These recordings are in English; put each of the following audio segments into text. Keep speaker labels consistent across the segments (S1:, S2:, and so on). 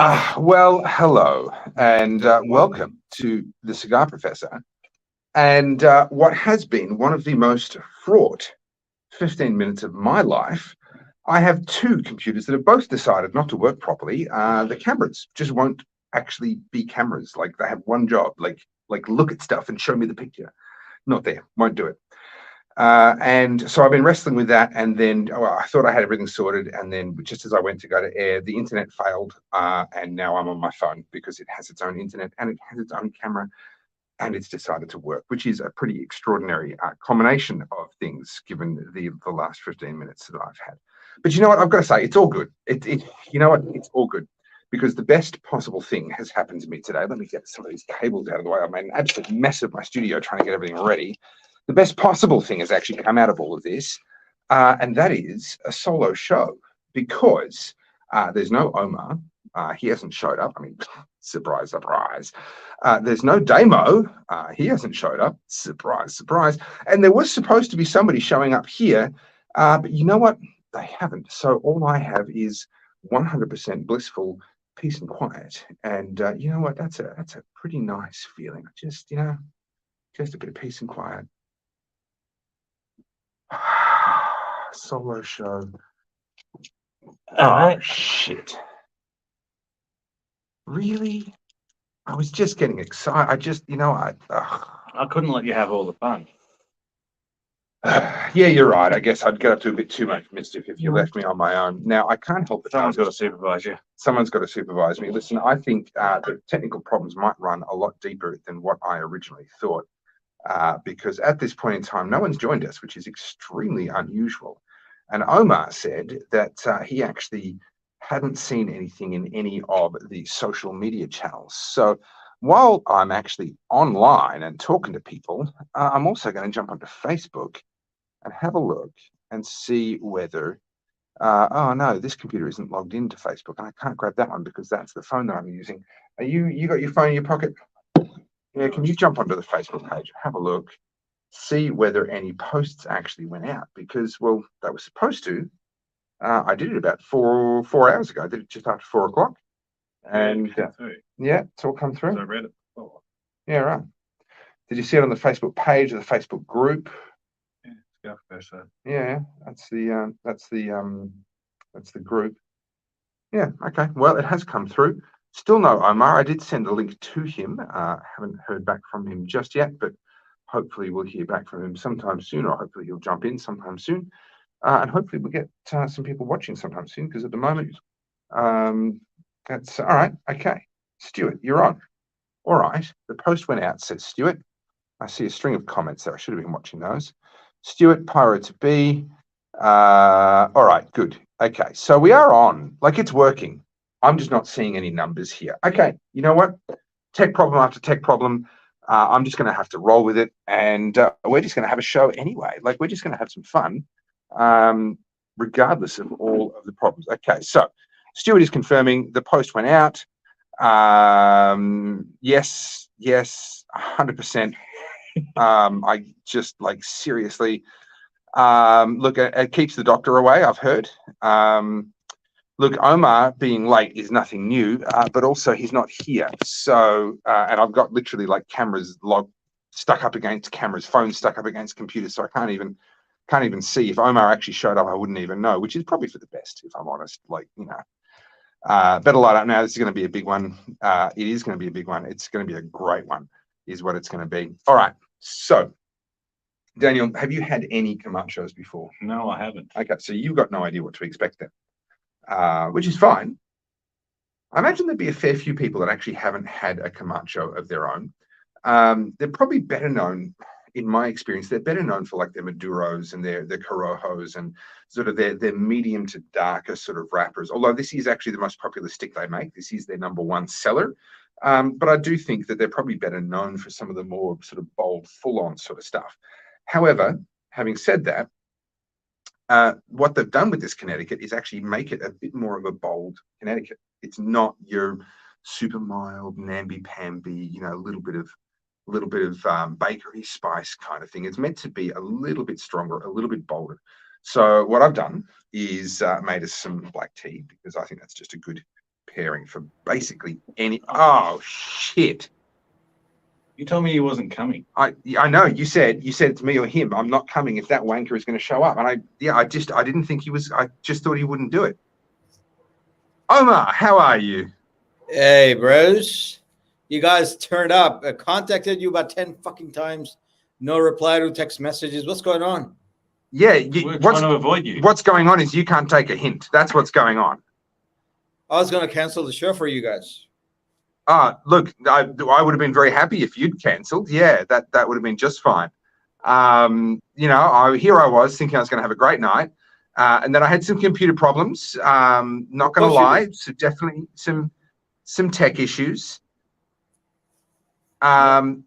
S1: Well, hello, and welcome to the Cigar Professor. And what has been one of the most fraught 15 minutes of my life. I have two computers that have both decided not to work properly. The cameras just won't actually be cameras. Like they have one job, like look at stuff and show me the picture. Not there, won't do it. And so I've been wrestling with that, and then I thought I had everything sorted, and then just as I went to go to air, the internet failed, and now I'm on my phone because it has its own internet and it has its own camera, and it's decided to work, which is a pretty extraordinary combination of things given the last 15 minutes that I've had. But you know what? I've got to say, it's all good. You know what? It's all good because the best possible thing has happened to me today. Let me get some of these cables out of the way. I made an absolute mess of my studio trying to get everything ready. The best possible thing has actually come out of all of this, and that is a solo show because there's no Omar. He hasn't showed up. I mean, surprise, surprise. There's no Damo. He hasn't showed up. Surprise, surprise. And there was supposed to be somebody showing up here, but you know what? They haven't. So all I have is 100% blissful peace and quiet. And you know what? That's a pretty nice feeling. Just a bit of peace and quiet. Solo show. Oh, shit. Really? I was just getting excited.
S2: I couldn't let you have all the fun.
S1: Yeah, you're right. I guess I'd get up to a bit too much mischief if you left me on my own. Now, I can't help it.
S2: Someone's got to supervise you.
S1: Someone's got to supervise me. Listen, I think the technical problems might run a lot deeper than what I originally thought. Because at this point in time, no one's joined us, which is extremely unusual. And Omar said that he actually hadn't seen anything in any of the social media channels. So while I'm actually online and talking to people, I'm also going to jump onto Facebook and have a look and see whether, oh no, this computer isn't logged into Facebook and I can't grab that one because that's the phone that I'm using. You got your phone in your pocket? Yeah, can you jump onto the Facebook page, have a look, see whether any posts actually went out? Because, well, they were supposed to. I did it about four hours ago. I did it just after 4 o'clock. And yeah, it's all come through.
S2: I read it before.
S1: Yeah, right. Did you see it on the Facebook page or the Facebook group?
S2: Yeah, Professor.
S1: Yeah, that's the group. Yeah, okay. Well, it has come through. Still no Omar. I did send a link to him. Haven't heard back from him just yet, but hopefully we'll hear back from him sometime soon, or hopefully he'll jump in sometime soon. And hopefully we'll get some people watching sometime soon, because at the moment, that's all right. Okay. Stuart, you're on. All right. The post went out, says Stuart. I see a string of comments there. I should have been watching those. Stuart, Pyro to be. All right, good. Okay, so we are on. Like, it's working. I'm just not seeing any numbers here. Okay, you know what? Tech problem after tech problem. I'm just going to have to roll with it, and we're just going to have a show anyway. Like, we're just going to have some fun, regardless of all of the problems. Okay, so Stuart is confirming the post went out. Yes, 100%. I just, like, seriously. Look, it keeps the doctor away, I've heard. Look, Omar being late is nothing new, but also he's not here. So, and I've got literally like cameras stuck up against cameras, phones stuck up against computers, so I can't even see. If Omar actually showed up, I wouldn't even know, which is probably for the best, if I'm honest. Like, better light up now. This is going to be a big one. It is going to be a big one. It's going to be a great one, is what it's going to be. All right. So, Daniel, have you had any Camachos before?
S2: No, I haven't.
S1: Okay, so you've got no idea what to expect then. Which is fine. I imagine there'd be a fair few people that actually haven't had a Camacho of their own. They're probably better known, in my experience, they're better known for like their Maduros and their Corojos and sort of their medium to darker sort of wrappers. Although this is actually the most popular stick they make. This is their #1 seller. But I do think that they're probably better known for some of the more sort of bold, full-on sort of stuff. However, having said that, what they've done with this Connecticut is actually make it a bit more of a bold Connecticut. It's not your super mild, namby-pamby, a little bit of bakery spice kind of thing. It's meant to be a little bit stronger, a little bit bolder. So what I've done is made us some black tea, because I think that's just a good preparing for basically any. Oh shit!
S2: You told me he wasn't coming.
S1: I know you said it's me or him. I'm not coming if that wanker is going to show up. And I didn't think he was. I just thought he wouldn't do it. Omar, how are you?
S3: Hey, bros. You guys turned up. I contacted you about 10 fucking times. No reply to text messages. What's going on?
S1: Yeah,
S2: We're trying to avoid you.
S1: What's going on is you can't take a hint. That's what's going on.
S3: I was going to cancel the show for you guys.
S1: Look, I would have been very happy if you'd cancelled. Yeah, that would have been just fine. Here I was thinking I was going to have a great night. And then I had some computer problems. Not going to lie, so definitely some tech issues. And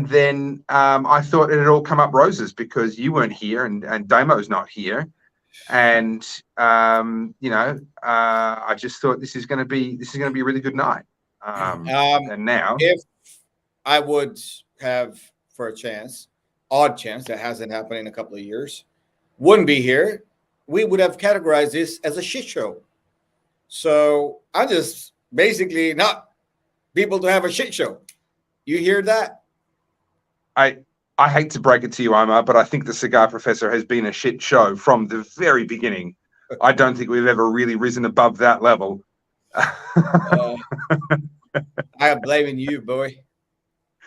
S1: then I thought it had all come up roses because you weren't here and Damo's not here. And I just thought this is going to be a really good night. And now,
S3: if I would have for a chance, odd chance that hasn't happened in a couple of years, wouldn't be here, we would have categorized this as a shit show. So I just basically not people to have a shit show. You hear that?
S1: I hate to break it to you, Omar, but I think the Cigar Professor has been a shit show from the very beginning. I don't think we've ever really risen above that level.
S3: I am blaming you, boy.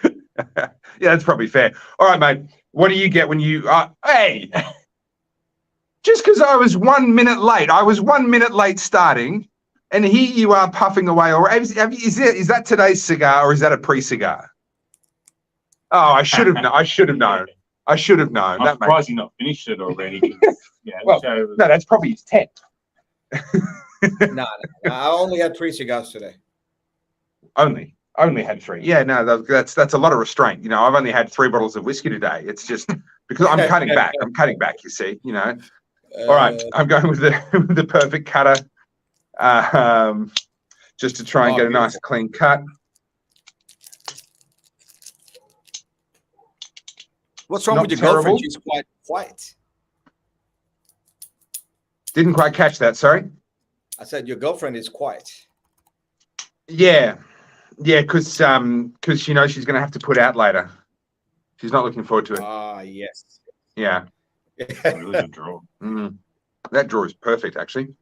S1: Yeah, that's probably fair. All right, mate. What do you get when you hey? Just because I was 1 minute late, I was 1 minute late starting, and here you are puffing away. Or is that today's cigar, or is that a pre-cigar? Oh, I should have known. I should have known. I'm
S2: surprised you've not finished it already. Yeah.
S1: Well, no, that's probably his 10th.
S3: No, I only had 3 cigars today.
S1: Only had 3. Yeah, no, that's a lot of restraint. You know, I've only had 3 bottles of whiskey today. It's just because I'm cutting back. You see, you know. All right, I'm going with the perfect cutter, just to try and get a nice clean cut.
S3: What's wrong
S1: Not
S3: with your
S1: terrible.
S3: girlfriend? She's quite quiet.
S1: Didn't quite catch that. Sorry.
S3: I said your girlfriend is quiet.
S1: Yeah, because she's going to have to put out later. She's not looking forward to it.
S3: Yes.
S1: Yeah.
S2: Really good draw.
S1: That draw is perfect, actually.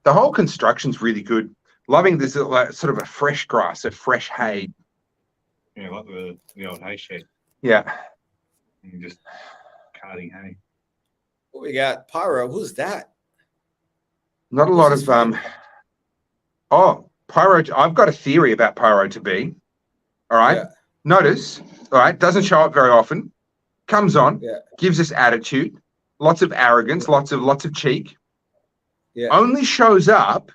S1: The whole construction's really good. Loving this sort of a fresh grass, a fresh hay.
S2: Yeah, like the old hay shed.
S1: Yeah.
S2: And just carting hay.
S3: We got Pyro. Who's that?
S1: Not a lot of Pyro. I've got a theory about Pyro to be. All right.
S3: Yeah.
S1: Notice. All right. Doesn't show up very often. Comes on.
S3: Yeah.
S1: Gives us attitude. Lots of arrogance. Lots of cheek.
S3: Yeah.
S1: Only shows up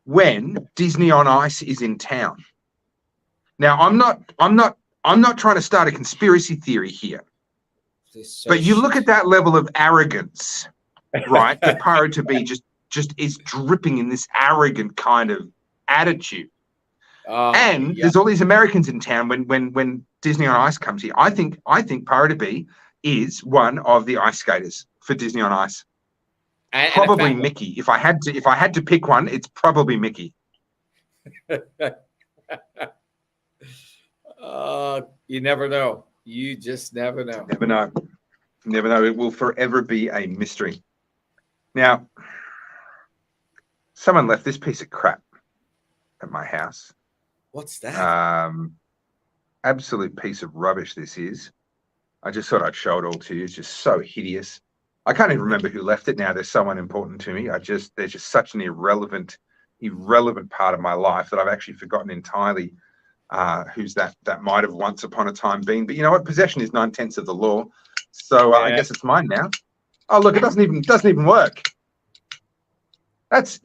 S1: when Disney on Ice is in town. Now, I'm not trying to start a conspiracy theory here. But you look at that level of arrogance, right? The Pyro to be just is dripping in this arrogant kind of attitude. And there's all these Americans in town when Disney on Ice comes here. I think Pyro to be is one of the ice skaters for Disney on Ice. And probably Mickey. If I had to pick one, it's probably Mickey.
S3: You never know. You just never know.
S1: Never know. Never know. It will forever be a mystery. Now, someone left this piece of crap at my house.
S3: What's that?
S1: Absolute piece of rubbish this is. I just thought I'd show it all to you. It's just so hideous. I can't even remember who left it now. They're someone important to me. They're just such an irrelevant part of my life that I've actually forgotten entirely who's that might have once upon a time been. But you know what? Possession is 9/10 of the law. So I guess it's mine now. Oh, look, it doesn't even work. That's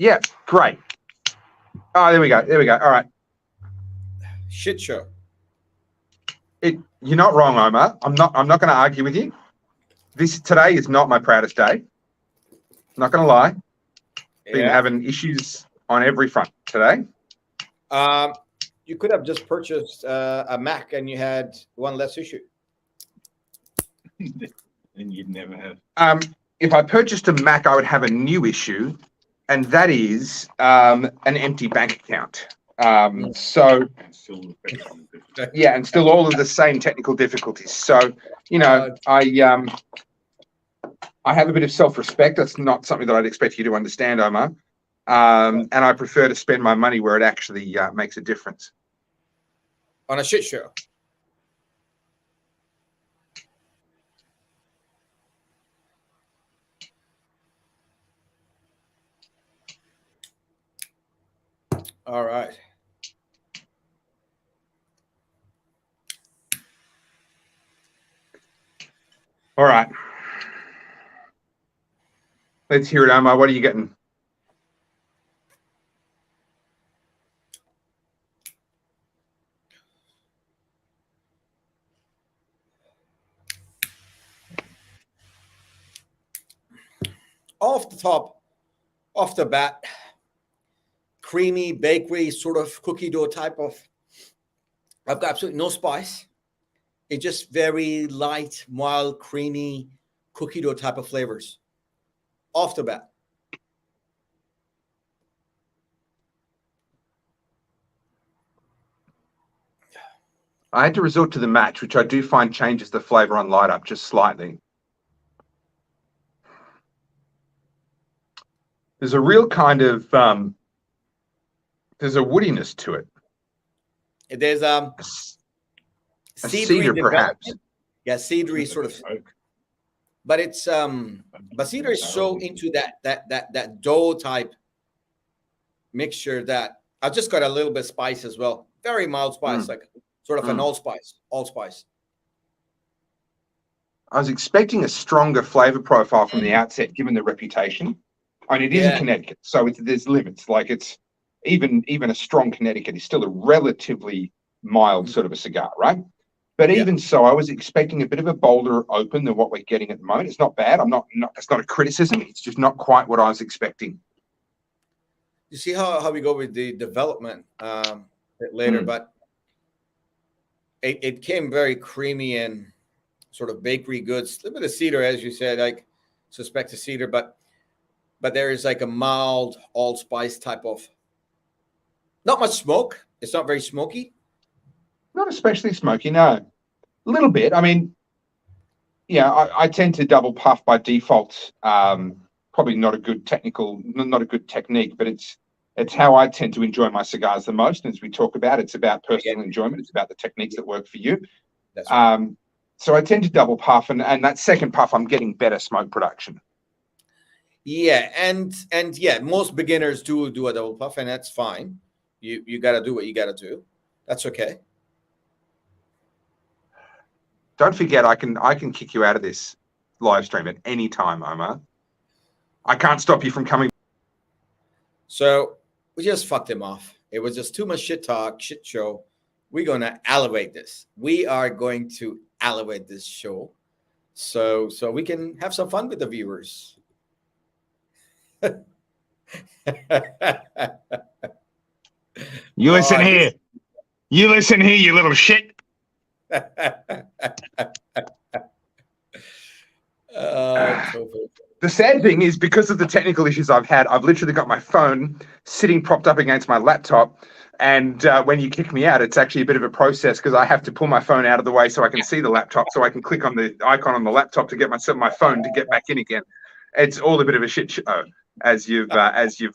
S1: great. Oh, there we go. All right.
S3: Shit show.
S1: You're not wrong, Omar. I'm not going to argue with you. Today is not my proudest day. Not going to lie. Been having issues on every front today.
S3: You could have just purchased a Mac and you had one less issue.
S2: And you'd never have.
S1: If I purchased a Mac, I would have a new issue, and that is an empty bank account. So
S2: And still the technical difficulty.
S1: yeah, and still all of the same technical difficulties. So, you know, I have a bit of self-respect. That's not something that I'd expect you to understand, Omar. And I prefer to spend my money where it actually makes a difference.
S3: On a shit show. All right.
S1: All right. Let's hear it, Omar. What are you getting?
S3: Off the top, off the bat, creamy bakery sort of cookie dough type of. I've got absolutely no spice. It's just very light, mild, creamy cookie dough type of flavors. Off the bat.
S1: I had to resort to the match, which I do find changes the flavor on light up just slightly. There's a real kind of there's a woodiness to it.
S3: There's
S1: A
S3: cedary
S1: cedar, perhaps.
S3: development. Yeah, cedary sort of, but it's but cedar is so into that dough type mixture that I just got a little bit of spice as well. Very mild spice, like sort of an allspice.
S1: I was expecting a stronger flavor profile from the outset, given the reputation. I mean, it is a Connecticut, so there's limits. Like it's even a strong Connecticut is still a relatively mild sort of a cigar, right? But even so, I was expecting a bit of a bolder open than what we're getting at the moment. It's not bad. I'm not. It's not a criticism. It's just not quite what I was expecting.
S3: You see how we go with the development a bit later, but it came very creamy and sort of bakery goods. A little bit of cedar, as you said, like suspect a cedar, but there is like a mild allspice type of, not much smoke. It's not very smoky.
S1: Not especially smoky, no. A little bit. I mean, yeah, I tend to double puff by default. Probably not a good technique, but it's how I tend to enjoy my cigars the most. And as we talk about, it's about personal enjoyment. It's about the techniques that work for you.
S3: That's right.
S1: So I tend to double puff, and that second puff, I'm getting better smoke production.
S3: Yeah, and yeah, most beginners do a double puff, and that's fine. You got to do what you got to do. That's okay.
S1: Don't forget, I can kick you out of this live stream at any time, Omar. I can't stop you from coming.
S3: So we just fucked him off. It was just too much shit talk, shit show. We're going to elevate this. We are going to elevate this show so we can have some fun with the viewers.
S1: You listen here. You listen here, you little shit. The sad thing is, because of the technical issues I've had, I've literally got my phone sitting propped up against my laptop. And when you kick me out, it's actually a bit of a process because I have to pull my phone out of the way so I can see the laptop, so I can click on the icon on the laptop to get my phone to get back in again. It's all a bit of a shit show, as you've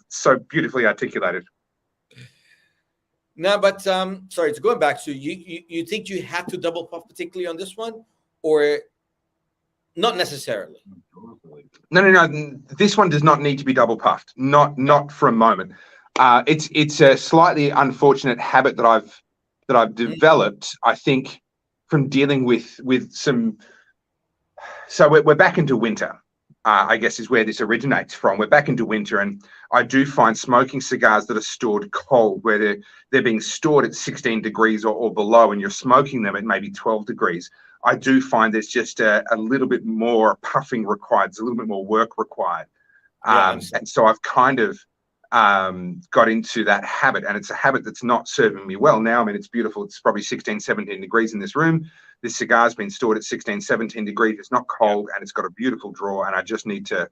S1: so beautifully articulated.
S3: No, but sorry, going back to you think you had to double puff particularly on this one, or not necessarily?
S1: No. This one does not need to be double puffed. Not for a moment. It's a slightly unfortunate habit that I've developed, I think, from dealing with some. So we're back into winter. I guess is where this originates from. We're back into winter, and I do find smoking cigars that are stored cold, where they're being stored at 16 degrees or below, and you're smoking them at maybe 12 degrees. I do find there's just a little bit more puffing required. There's a little bit more work required. And so I've kind of got into that habit, and it's a habit that's not serving me well now. I mean, it's beautiful. It's probably 16, 17 degrees in this room. This cigar's been stored at 16, 17 degrees. It's not cold, and it's got a beautiful draw, and I just need to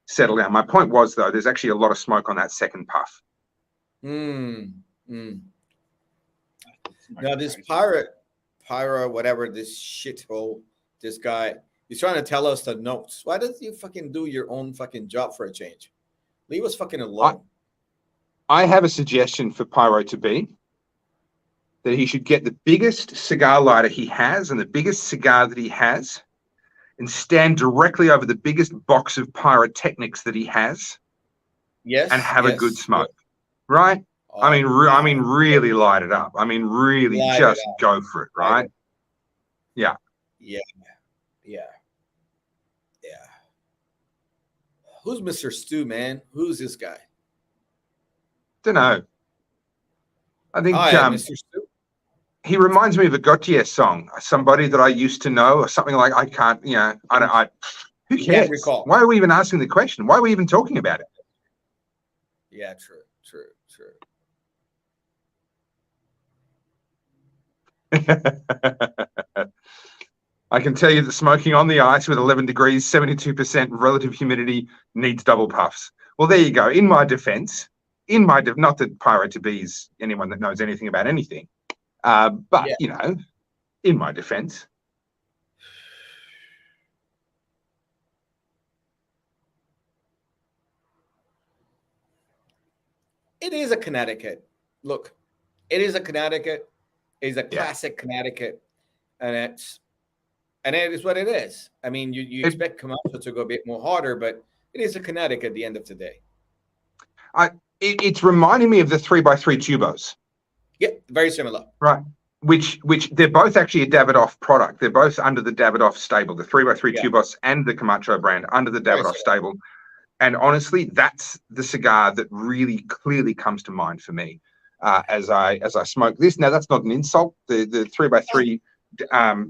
S1: settle down. My point was, though, there's actually a lot of smoke on that second puff.
S3: Now this pyro, whatever, this shithole, this guy, he's trying to tell us the notes. Why doesn't you fucking do your own fucking job for a change? Leave us fucking alone.
S1: I have a suggestion for Pyro to be that he should get the biggest cigar lighter he has and the biggest cigar that he has and stand directly over the biggest box of pyrotechnics that he has.
S3: Yes.
S1: And have a good smoke. Right?
S3: Oh,
S1: I mean, really light it up. I mean, really just go for it, right? Yeah.
S3: Who's Mr. Stu, man? Who's this guy?
S1: Don't know. I think
S3: Mr. Stu.
S1: He reminds me of a Gautier song, somebody that I used to know, or something like. I can't, who cares?
S3: Can't recall.
S1: Why are we even asking the question? Why are we even talking about it?
S3: Yeah, true.
S1: I can tell you that smoking on the ice with 11 degrees, 72% relative humidity needs double puffs. Well, there you go. In my defense, not that Pyro to be is anyone that knows anything about anything, but, in my defense.
S3: It is a Connecticut. Look, it is a Connecticut. It's a classic Connecticut, and it is what it is. I mean, you expect Camacho to go a bit more harder, but it is a Connecticut at the end of the day.
S1: It's reminding me of the 3x3 Tubos.
S3: Yeah, very similar.
S1: Right. Which they're both actually a Davidoff product. They're both under the Davidoff stable, the 3x3 Tubos and the Camacho brand under the Davidoff stable. And honestly, that's the cigar that really clearly comes to mind for me as I smoke this. Now, that's not an insult. The 3x3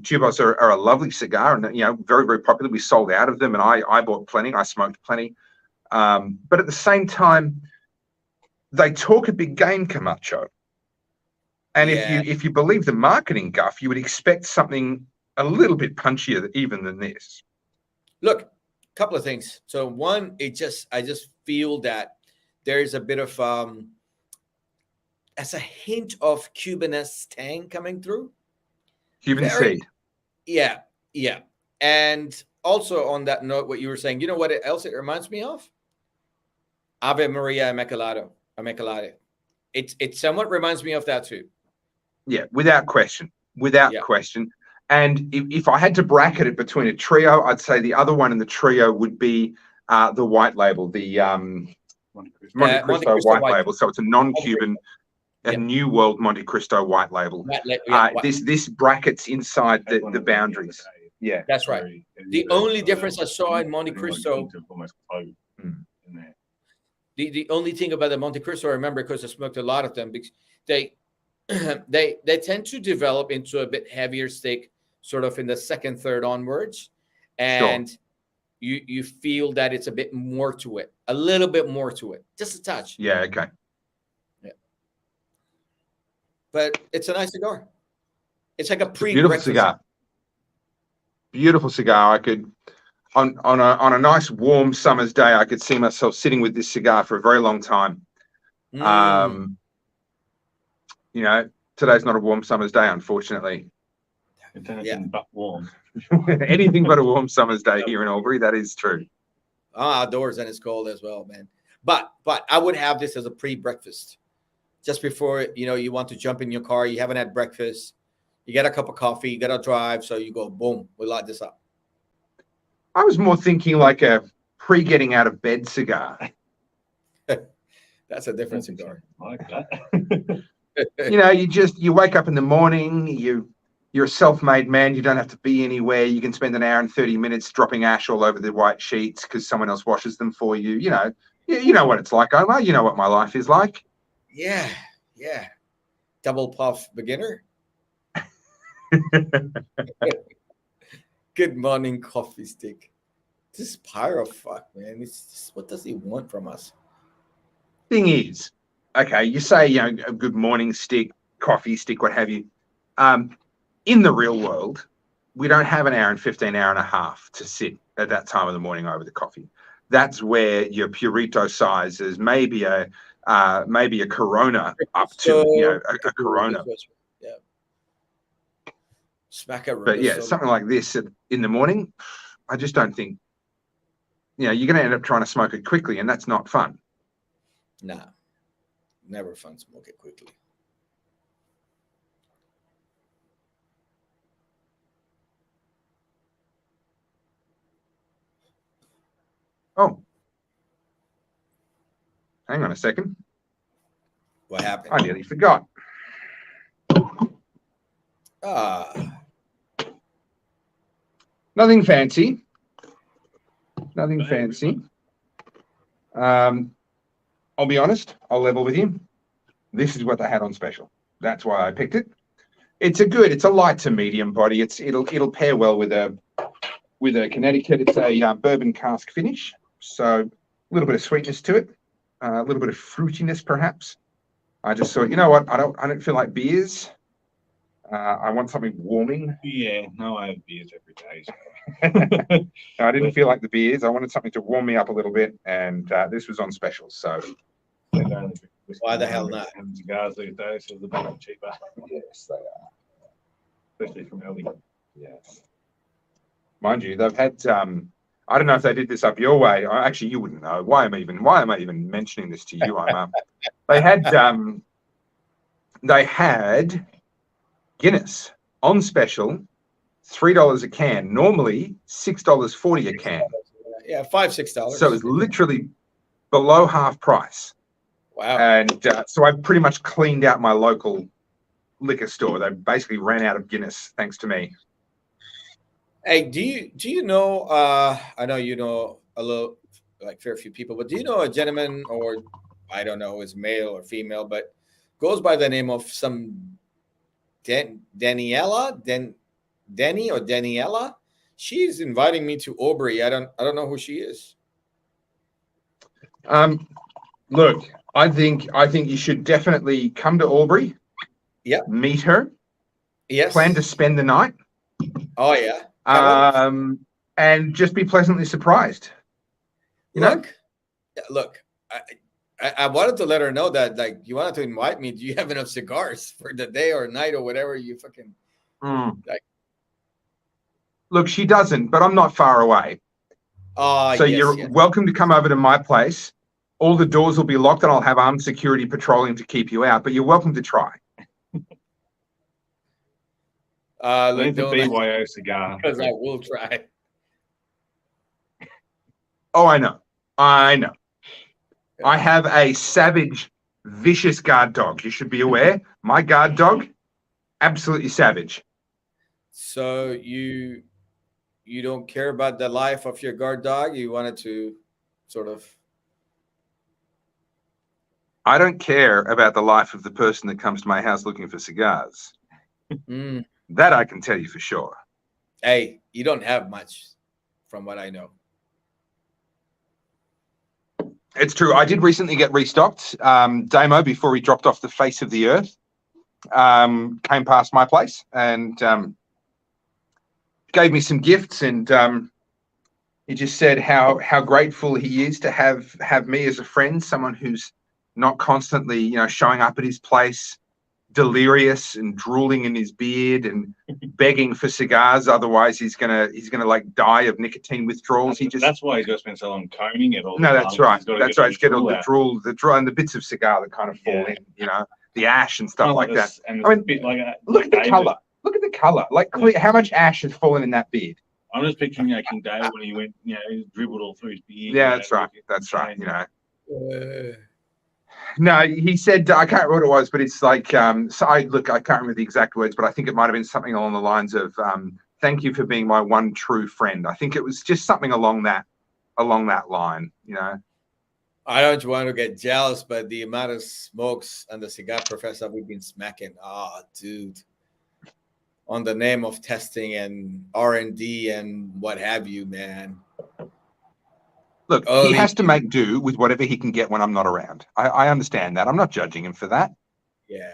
S1: Tubos are a lovely cigar, and very, very popular. We sold out of them, and I bought plenty. I smoked plenty. But at the same time, they talk a big game, Camacho. And if you believe the marketing guff, you would expect something a little bit punchier even than this.
S3: Look, a couple of things. So one, I just feel that there's a bit of as a hint of Cubanese tang coming through.
S1: Cuban seed.
S3: Yeah. And also on that note, what you were saying, you know what else it reminds me of? Ave Maria Immaculata. It somewhat reminds me of that too.
S1: Yeah, without question. And if I had to bracket it between a trio, I'd say the other one in the trio would be the white label, the Monte Cristo white label. So it's a non-Cuban, a New World Monte Cristo white label. This brackets inside the boundaries. Yeah,
S3: that's right. The only difference I saw in Monte Cristo. The only thing about the Monte Cristo, I remember, because I smoked a lot of them, because they tend to develop into a bit heavier stick, sort of in the second, third onwards, and you feel that it's a bit more to it, a little bit more to it, just a touch.
S1: Yeah. Okay.
S3: Yeah. But it's a nice cigar. It's like a pre-breakfast
S1: cigar. Beautiful cigar. I could. On a nice warm summer's day, I could see myself sitting with this cigar for a very long time. Today's not a warm summer's day, unfortunately.
S2: It's anything but warm.
S1: Anything but a warm summer's day here in Albury. That is true.
S3: Outdoors, and it's cold as well, man. But I would have this as a pre-breakfast, just before you want to jump in your car. You haven't had breakfast. You get a cup of coffee. You got to drive, so you go boom. We light this up.
S1: I was more thinking like a pre-getting out of bed cigar.
S3: That's a different cigar.
S2: I like that.
S1: You wake up in the morning, you're a self-made man, you don't have to be anywhere, you can spend an hour and 30 minutes dropping ash all over the white sheets because someone else washes them for you. You know what it's like, Omar. You know what my life is like.
S3: Yeah. Double puff beginner. Good morning, coffee stick. This Pyro, fuck, man. What does he want from us?
S1: Thing is, okay, you say, a good morning stick, coffee stick, what have you. In the real world, we don't have an hour and 15, hour and a half to sit at that time of the morning over the coffee. that's where your Purito sizes, maybe a Corona up to a Corona.
S3: Yeah. Smack a
S1: But yeah, something like this in the morning, I just don't think, you're going to end up trying to smoke it quickly, and that's not fun.
S3: Nah, never fun to smoke it quickly.
S1: Oh, hang on a second.
S3: What happened?
S1: I nearly forgot. Nothing fancy. Nothing fancy. I'll be honest. I'll level with you. This is what they had on special. That's why I picked it. It's a light to medium body. It'll pair well with a Connecticut. It's a bourbon cask finish, so a little bit of sweetness to it, a little bit of fruitiness perhaps. I just thought, you know what? I don't feel like beers. I want something warming.
S2: Yeah, no, I have beers every day. So.
S1: I didn't feel like the beers. I wanted something to warm me up a little bit, and this was on special. So
S3: why the hell not?
S2: And cigars these days, so they're better cheaper.
S1: Yes, they are.
S2: Especially from early.
S1: Yes. Mind you, they've had. I don't know if they did this up your way. Actually, you wouldn't know. Why am I even mentioning this to you? They had Guinness on special, $3 a can. Normally $6.40 a can.
S3: Yeah, $5-6.
S1: So it's literally below half price.
S3: Wow.
S1: And so I pretty much cleaned out my local liquor store. They basically ran out of Guinness thanks to me.
S3: Hey, do you know? I know you know a little, like fair few people, but do you know a gentleman, or I don't know, is male or female, but goes by the name of some Daniela, Denny or Daniela? She's inviting me to Aubrey. I don't know who she is.
S1: Look, I think you should definitely come to Aubrey.
S3: Yeah.
S1: Meet her.
S3: Yes.
S1: Plan to spend the night.
S3: Oh yeah.
S1: And just be pleasantly surprised.
S3: Look, I wanted to let her know that, like, you wanted to invite me. Do you have enough cigars for the day or night or whatever you fucking like?
S1: Look, she doesn't, but I'm not far away. So you're welcome to come over to my place. All the doors will be locked, and I'll have armed security patrolling to keep you out. But you're welcome to try.
S2: Leave the BYO cigar.
S3: Because I will try.
S1: Oh, I know. I have a savage, vicious guard dog. You should be aware. My guard dog, absolutely savage.
S3: So you don't care about the life of your guard dog? You wanted to sort of...
S1: I don't care about the life of the person that comes to my house looking for cigars. That I can tell you for sure.
S3: Hey, you don't have much, from what I know.
S1: It's true. I did recently get restocked. Damo, before he dropped off the face of the earth, came past my place and gave me some gifts, and he just said how grateful he is to have me as a friend, someone who's not constantly, showing up at his place, delirious and drooling in his beard and begging for cigars. Otherwise, he's gonna like die of nicotine withdrawals.
S2: That's why he's got to spend so long coning it all.
S1: No, that's right. That's right. It's get all the drool, and the bits of cigar that kind of fall in. The ash and stuff like that.
S2: And
S1: I mean, look at the color. Look at the color. Like, how much ash has fallen in that beard?
S2: I'm just picturing King David when he went, he dribbled all through his beard.
S1: Yeah, that's right. That's right. No, he said, I can't remember what it was, but it's like, I can't remember the exact words, but I think it might have been something along the lines of, thank you for being my one true friend. I think it was just something along that line,
S3: I don't want to get jealous, but the amount of smokes and the cigar professor we've been smacking, dude, on the name of testing and R&D and what have you, man.
S1: Look, he has to make do with whatever he can get when I'm not around. I understand that. I'm not judging him for that.
S3: Yeah.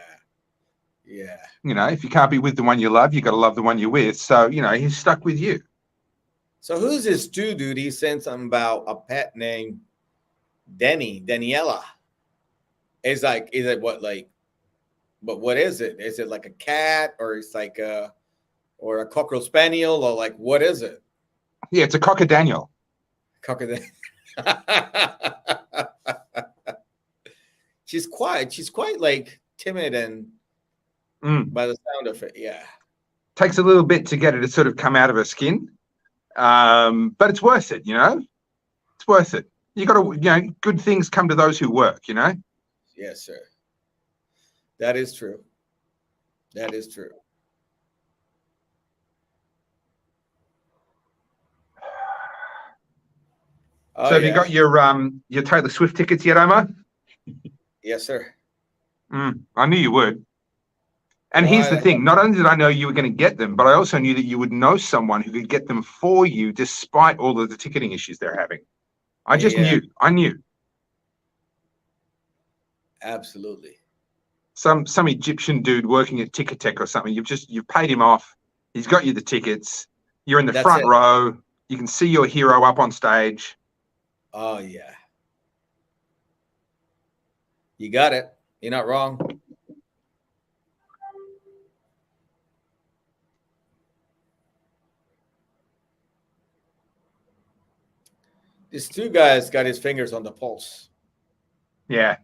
S1: If you can't be with the one you love, you got to love the one you're with. So, he's stuck with you.
S3: So who's this dude? He sent something about a pet named Daniela. It's like, is it what like? But what is it? Is it like a cat, or it's like or a cocker spaniel, or like what is it?
S1: Yeah, it's a cocker Daniel.
S3: Cocker. She's quiet. She's quite like timid and by the sound of it, yeah.
S1: Takes a little bit to get her to sort of come out of her skin, but it's worth it. You know, it's worth it. You got to, you know, good things come to those who work. You know.
S3: Yes, sir. That is true. That is true.
S1: So have you got your Taylor Swift tickets yet, Omar?
S3: Yes, sir.
S1: I knew you would. And here's the thing. Not only did I know you were going to get them, but I also knew that you would know someone who could get them for you despite all of the ticketing issues they're having. I just knew. I knew.
S3: Absolutely.
S1: Some Egyptian dude working at Ticketek or something. You've paid him off. He's got you the tickets. You're in the front row. You can see your hero up on stage.
S3: Oh yeah. You got it. You're not wrong. This two guys got his fingers on the pulse.
S1: Yeah.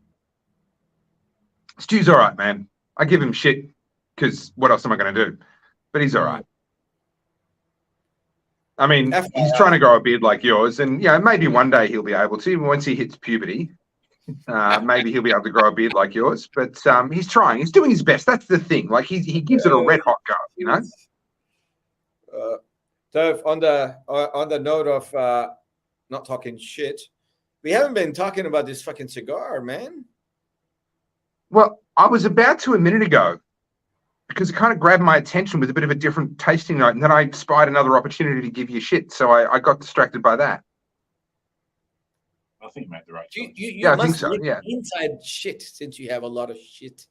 S1: Stu's all right, man. I give him shit because what else am I going to do? But he's all right. I mean, he's trying to grow a beard like yours, and maybe one day he'll be able to. Once he hits puberty, maybe he'll be able to grow a beard like yours. But he's trying. He's doing his best. That's the thing. Like he gives it a red hot go. You know.
S3: So on the note of not talking shit, we haven't been talking about this fucking cigar, man.
S1: Well, I was about to a minute ago because it kind of grabbed my attention with a bit of a different tasting note, and then I spied another opportunity to give you shit, so I got distracted by that.
S2: I think you made the right choice.
S3: You
S1: I think so. Yeah.
S3: Inside shit, since you have a lot of shit.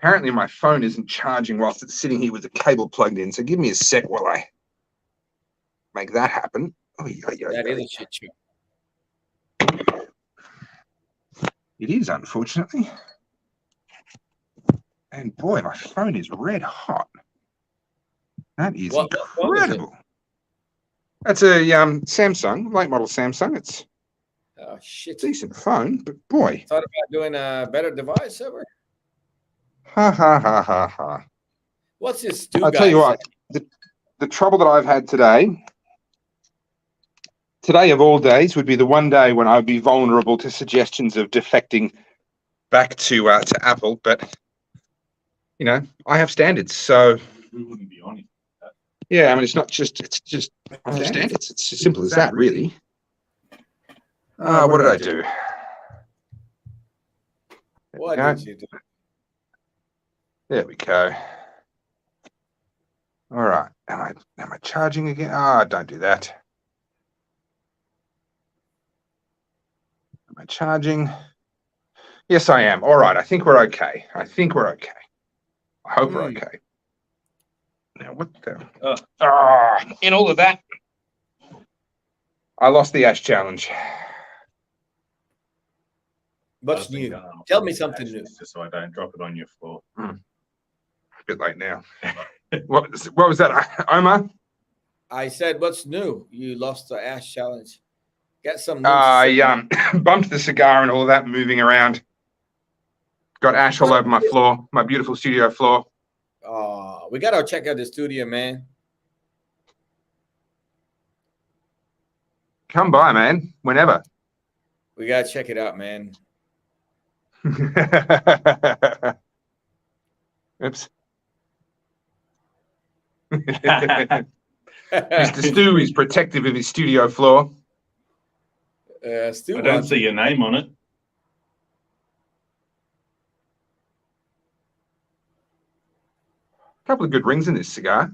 S1: Apparently, my phone isn't charging whilst it's sitting here with the cable plugged in. So give me a sec while I make that happen. Oh, that
S3: is a shit show.
S1: It is, unfortunately. And boy, my phone is red hot. That is incredible. That's a Samsung, late model Samsung. It's a decent phone, but boy.
S3: Thought about doing a better device ever.
S1: Ha ha ha ha ha.
S3: What's this?
S1: I'll tell you what, the trouble that I've had today of all days would be the one day when I would be vulnerable to suggestions of defecting back to Apple, but I have standards, so
S2: we wouldn't be honest.
S1: Yeah, I mean it's just I have standards. It's as simple as that, really. What did I do?
S3: What did you do?
S1: There we go. All right. Am I charging again? Don't do that. Am I charging? Yes, I am. All right. I think we're okay. I hope we're okay. Now, what the? In all of that, I lost the Ash challenge.
S3: What's new? Tell me something new.
S2: Just so I don't drop it on your floor.
S1: A bit late now. What was that, Omar?
S3: I said, what's new? You lost the Ash challenge. Get some new.
S1: I bumped the cigar and all of that moving around. Got ash all over my floor, my beautiful studio floor.
S3: We got to check out the studio, man.
S1: Come by, man, whenever.
S3: We got to check it out, man.
S1: Oops. Mr. Stu is protective of his studio floor.
S3: Stu,
S2: I don't see your name on it.
S1: A couple of good rings in this cigar.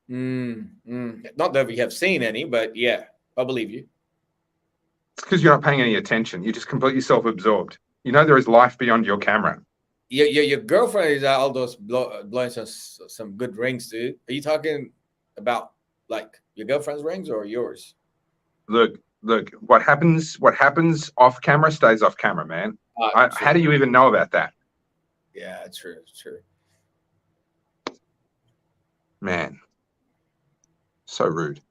S3: Not that we have seen any, but yeah, I believe you.
S1: It's because you're not paying any attention. You're just completely self-absorbed. There is life beyond your camera.
S3: your girlfriend is all those blowing some good rings, dude. Are you talking about like your girlfriend's rings or yours?
S1: Look, what happens off camera stays off camera, man. How do you even know about that?
S3: Yeah, true.
S1: Man, so rude.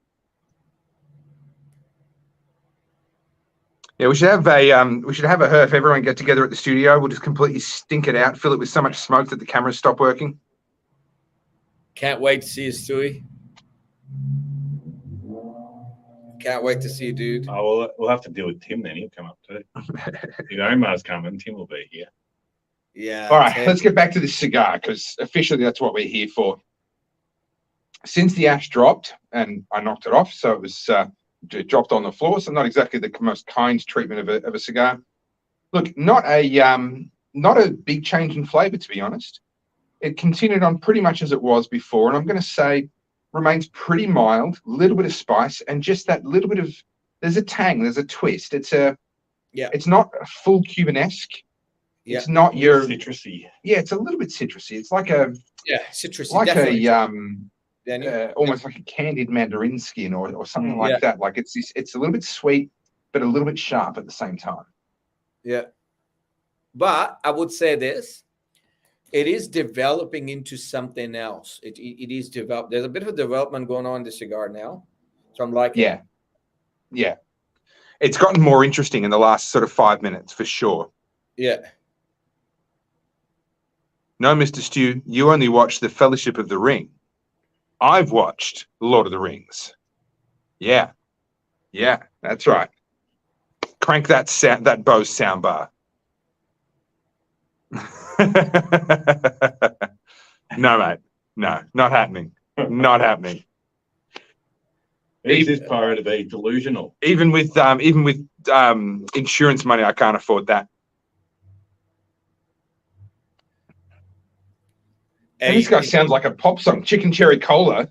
S1: Yeah, we should have a Herf. Everyone get together at the studio. We'll just completely stink it out, fill it with so much smoke that the cameras stop working.
S3: Can't wait to see you, Stewie. Can't wait to see you, dude.
S2: Oh, we'll have to deal with Tim then. He'll come up too. If Omar's coming, Tim will be here.
S3: Yeah.
S1: All right, let's get back to this cigar because officially that's what we're here for. Since the ash dropped and I knocked it off, so it was it dropped on the floor, so not exactly the most kind treatment of a cigar. Look, not a big change in flavor, to be honest. It continued on pretty much as it was before, and I'm going to say remains pretty mild, a little bit of spice, and just that little bit of there's a tang, there's a twist. It's not a full Cubanesque.
S3: Yeah.
S1: It's not your
S2: citrusy.
S1: Yeah, it's a little bit citrusy. It's like a
S3: citrusy,
S1: like
S3: definitely.
S1: Almost like a candied mandarin skin or something like that. Like it's a little bit sweet, but a little bit sharp at the same time.
S3: Yeah. But I would say this, it is developing into something else. It is developed. There's a bit of a development going on in the cigar now. So I'm liking it.
S1: Yeah. It's gotten more interesting in the last sort of 5 minutes for sure.
S3: Yeah.
S1: No, Mr. Stew, you only watched The Fellowship of the Ring. I've watched Lord of the Rings. Yeah, that's right. Crank that Bose soundbar. No, mate. No, not happening. Not happening.
S2: Is this pyro to be delusional?
S1: Even with insurance money, I can't afford that. And this guy sounds like a pop song. Chicken Cherry Cola.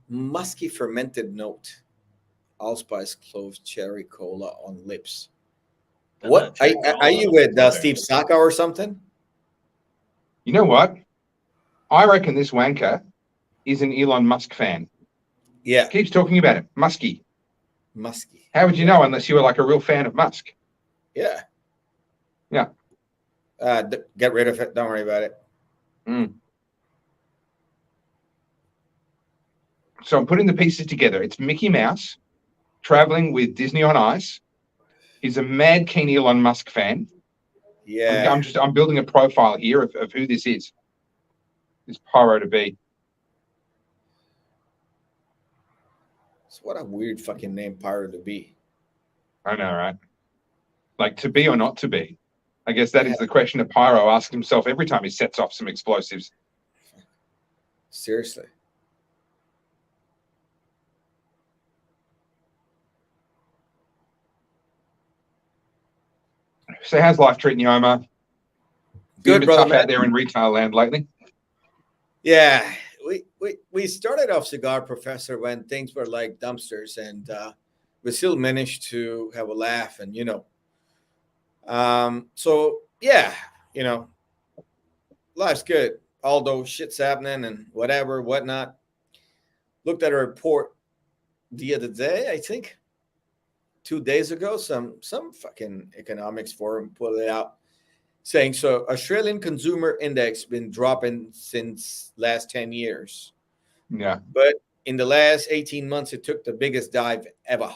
S3: Musky fermented note. Allspice, cloves, cherry cola on lips. What? Are you with Steve Saka or something?
S1: You know what? I reckon this wanker is an Elon Musk fan.
S3: Yeah.
S1: Keeps talking about him. Musky. How would you know unless you were like a real fan of Musk?
S3: Yeah.
S1: Yeah.
S3: Get rid of it. Don't worry about it.
S1: So I'm putting the pieces together. It's Mickey Mouse traveling with Disney on Ice. He's a mad keen Elon Musk fan.
S3: Yeah.
S1: I'm building a profile here of who this is. This pyro to be.
S3: So what a weird fucking name, pyro to be.
S1: I know, right? Like to be or not to be. I guess that is the question that Pyro asks himself every time he sets off some explosives.
S3: Seriously.
S1: So how's life treating you, Omar?
S3: Good,
S1: brother.
S3: Tough
S1: out there in retail land lately.
S3: Yeah, we started off Cigar Professor when things were like dumpsters, and we still managed to have a laugh, and so yeah, life's good. Although shit's happening and whatnot. Looked at a report the other day, I think 2 days ago, some fucking economics forum put it out saying so Australian consumer index been dropping since last 10 years.
S1: Yeah.
S3: But in the last 18 months, it took the biggest dive ever.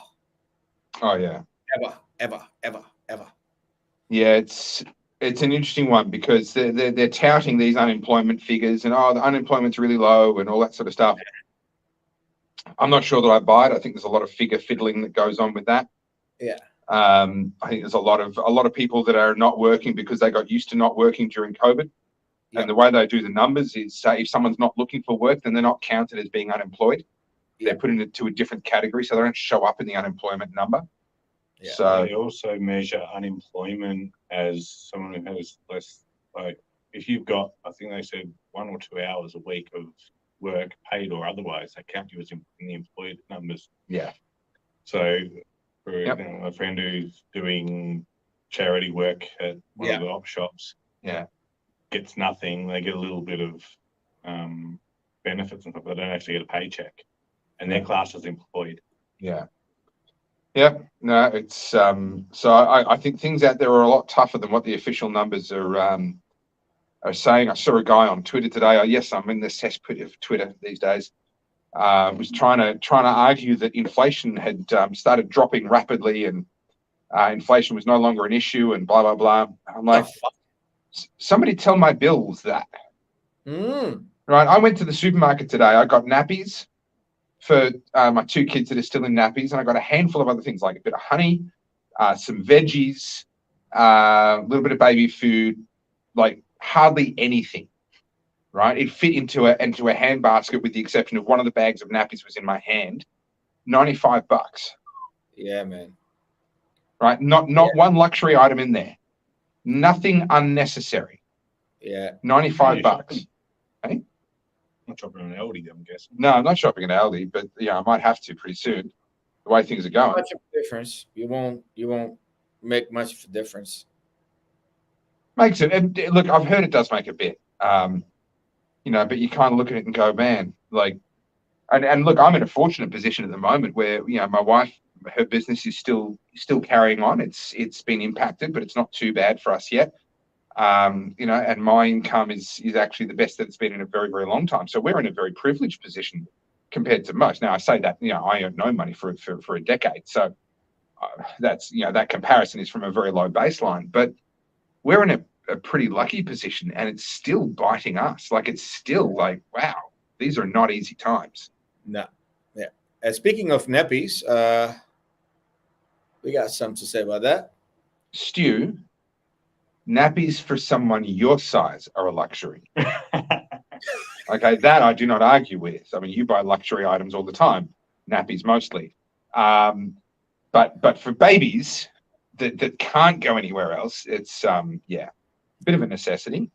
S1: Oh yeah.
S3: Ever.
S1: Yeah, it's an interesting one because they're touting these unemployment figures and the unemployment's really low and all that sort of stuff. I'm not sure that I buy it. I think there's a lot of figure fiddling that goes on with that.
S3: Yeah.
S1: I think there's a lot of people that are not working because they got used to not working during COVID. Yep. And the way they do the numbers is if someone's not looking for work, then they're not counted as being unemployed. Yep. They're put into a different category, so they don't show up in the unemployment number.
S2: Yeah.
S1: So
S2: they also measure unemployment as someone who has less, like if you've got, I think they said 1 or 2 hours a week of work, paid or otherwise, they count you as in the employed numbers.
S1: Yeah.
S2: So for a friend who's doing charity work at one of the op shops.
S1: Yeah.
S2: Gets nothing. They get a little bit of benefits and stuff. They don't actually get a paycheck, and their class is employed.
S1: Yeah. Yeah. No, it's so I think things out there are a lot tougher than what the official numbers are saying. I saw a guy on Twitter today. Yes, I'm in the cesspit of Twitter these days. Was trying to argue that inflation had started dropping rapidly and inflation was no longer an issue and blah blah blah. I'm like, somebody tell my bills that. Right, I went to the supermarket today. I got nappies for my 2 kids that are still in nappies, and I got a handful of other things like a bit of honey, some veggies, a little bit of baby food, like hardly anything. Right, it fit into a handbasket with the exception of one of the bags of nappies was in my hand. $95.
S3: Yeah, man.
S1: Right, not one luxury item in there. Nothing unnecessary.
S3: Yeah.
S1: $95. Hey?
S2: Not shopping at Aldi, I'm guessing.
S1: No, I'm not shopping at Aldi, but yeah, I might have to pretty soon. The way things are going.
S3: Much of a difference. You won't make much of a difference.
S1: Makes it. And look, I've heard it does make a bit. But you kind of look at it and go, man, like, and look, I'm in a fortunate position at the moment where my wife, her business is still carrying on. It's been impacted, but it's not too bad for us yet. And my income is actually the best that it's been in a very, very long time. So we're in a very privileged position compared to most. Now I say that, I earned no money for a decade. So that's, that comparison is from a very low baseline, but we're in a pretty lucky position and it's still biting us. Like, it's still like, wow, these are not easy times.
S3: No. Yeah. Speaking of nappies, we got something to say about that.
S1: Stu, nappies for someone your size are a luxury. Okay, that I do not argue with. I mean, you buy luxury items all the time, nappies mostly. But for babies that can't go anywhere else, it's a bit of a necessity.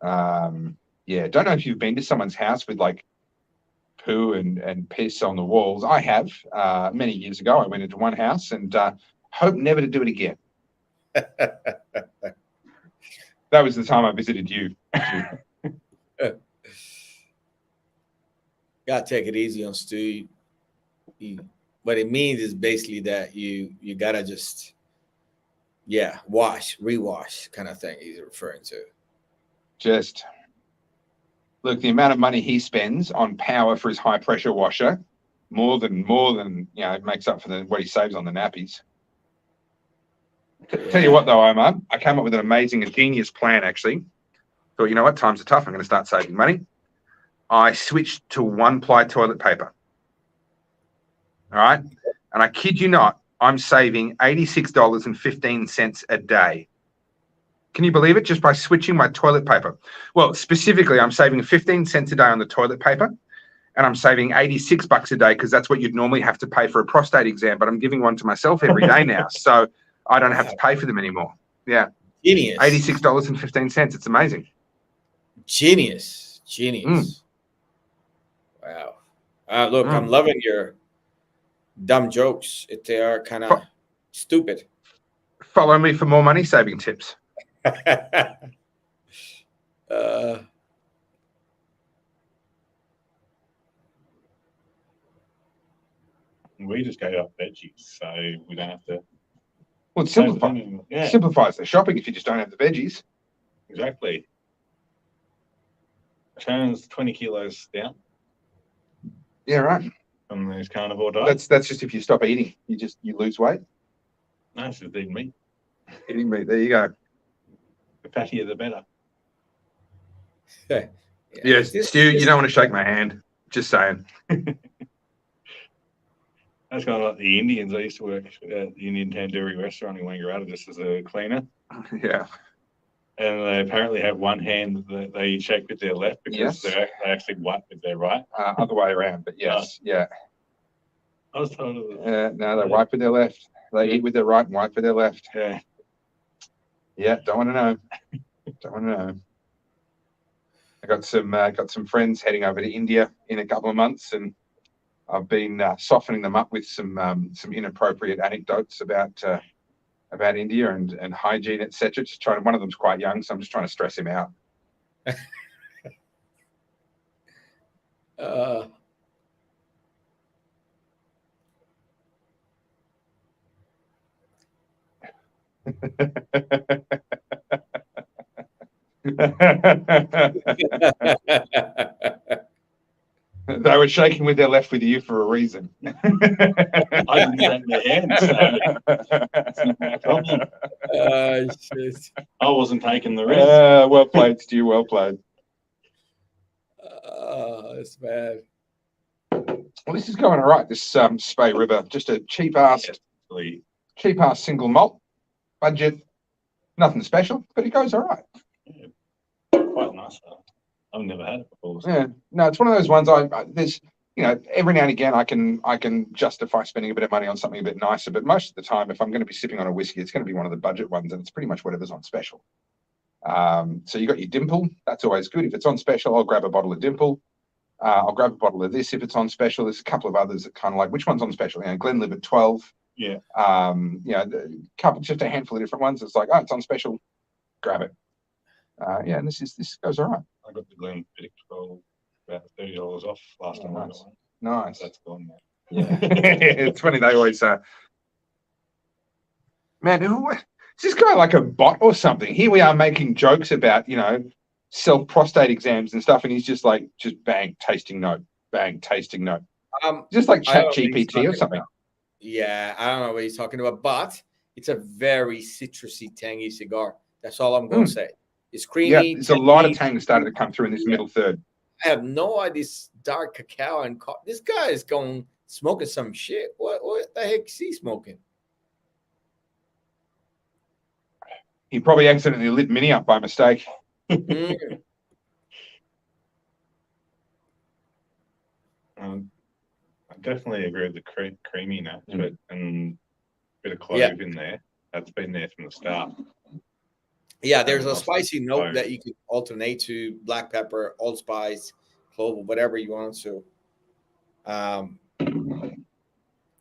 S1: Don't know if you've been to someone's house with like poo and piss on the walls. I have. Many years ago, I went into one house and hope never to do it again. That was the time I visited you.
S3: Gotta take it easy on Stu. What it means is basically that you gotta just rewash kind of thing he's referring to.
S1: Just look, the amount of money he spends on power for his high pressure washer, more than it makes up for what he saves on the nappies. Tell you what though, Omar, I came up with an amazing, genius plan actually. Thought, you know what, times are tough. I'm going to start saving money. I switched to 1-ply toilet paper. All right. And I kid you not, I'm saving $86.15 a day. Can you believe it? Just by switching my toilet paper. Well, specifically, I'm saving 15 cents a day on the toilet paper. And I'm saving $86 a day because that's what you'd normally have to pay for a prostate exam. But I'm giving one to myself every day now. So I don't have to pay for them anymore. Yeah.
S3: Genius.
S1: $86.15. It's amazing.
S3: Genius. Wow. Look, I'm loving your dumb jokes. They are kind of stupid.
S1: Follow me for more money saving tips.
S2: We just go off veggies, so we don't have to.
S1: Well, it simplifies the shopping if you just don't have the veggies.
S2: Exactly. Turns 20 kilos down.
S1: Yeah, right.
S2: From those carnivore diets.
S1: That's just if you stop eating, you lose weight.
S2: No, it's just eating meat.
S1: Eating meat. There you go.
S2: The fattier, the better.
S1: Yes, Stu, you don't want to shake my hand. Just saying.
S2: That's kind of like the Indians. I used to work at the Indian tandoori restaurant in Wangaratta just as a cleaner.
S1: Yeah.
S2: And they apparently have one hand that they shake with their left because they actually wipe with their right.
S1: Other way around, but yes, yeah.
S2: I was told it was.
S1: No, they wipe with their left. They eat with their right and wipe with their left.
S2: Yeah.
S1: Yeah, don't want to know. Don't want to know. I got some friends heading over to India in a couple of months, and I've been softening them up with some inappropriate anecdotes about about India and hygiene, etc. Just trying. One of them's quite young, so I'm just trying to stress him out. They were shaking with their left with you for a reason.
S2: I didn't take their hands, so that's not my problem.
S3: Shit.
S2: I wasn't taking the risk.
S1: Well played, Stu. Well played.
S3: That's bad.
S1: Well, this is going all right. This Spey River, just a cheap ass single malt, budget, nothing special, but it goes all right.
S2: Yeah. Quite nice. I've never had it before. So.
S1: Yeah, no, it's one of those ones. There's, every now and again I can justify spending a bit of money on something a bit nicer, but most of the time, if I'm going to be sipping on a whiskey, it's going to be one of the budget ones, and it's pretty much whatever's on special. So you got your Dimple. That's always good. If it's on special, I'll grab a bottle of Dimple. I'll grab a bottle of this if it's on special. There's a couple of others that kind of like, which one's on special? Glenlivet 12.
S2: Yeah.
S1: Just a handful of different ones. It's like, oh, it's on special, grab it. And this goes all right.
S2: I got the Glenfiddich 12 about $30 off last time.
S1: Nice. Nice.
S2: That's gone now.
S1: Yeah. It's funny, they always man, is this guy like a bot or something? Here we are making jokes about, self-prostate exams and stuff, and he's just bang, tasting note, bang, tasting note. Just like Chat GPT or something.
S3: Yeah, I don't know what he's talking about, but it's a very citrusy, tangy cigar. That's all I'm going to say. It's creamy.
S1: Yeah, there's a lot of tang that started to come through in this middle third.
S3: I have no idea. This dark cacao and this guy is smoking some shit. What the heck is he smoking?
S1: He probably accidentally lit Minnie up by mistake.
S2: I definitely agree with the creaminess, and a bit of clove in there. That's been there from the start.
S3: Yeah, there's a spicy note that you could alternate to black pepper, allspice, clove, whatever you want to.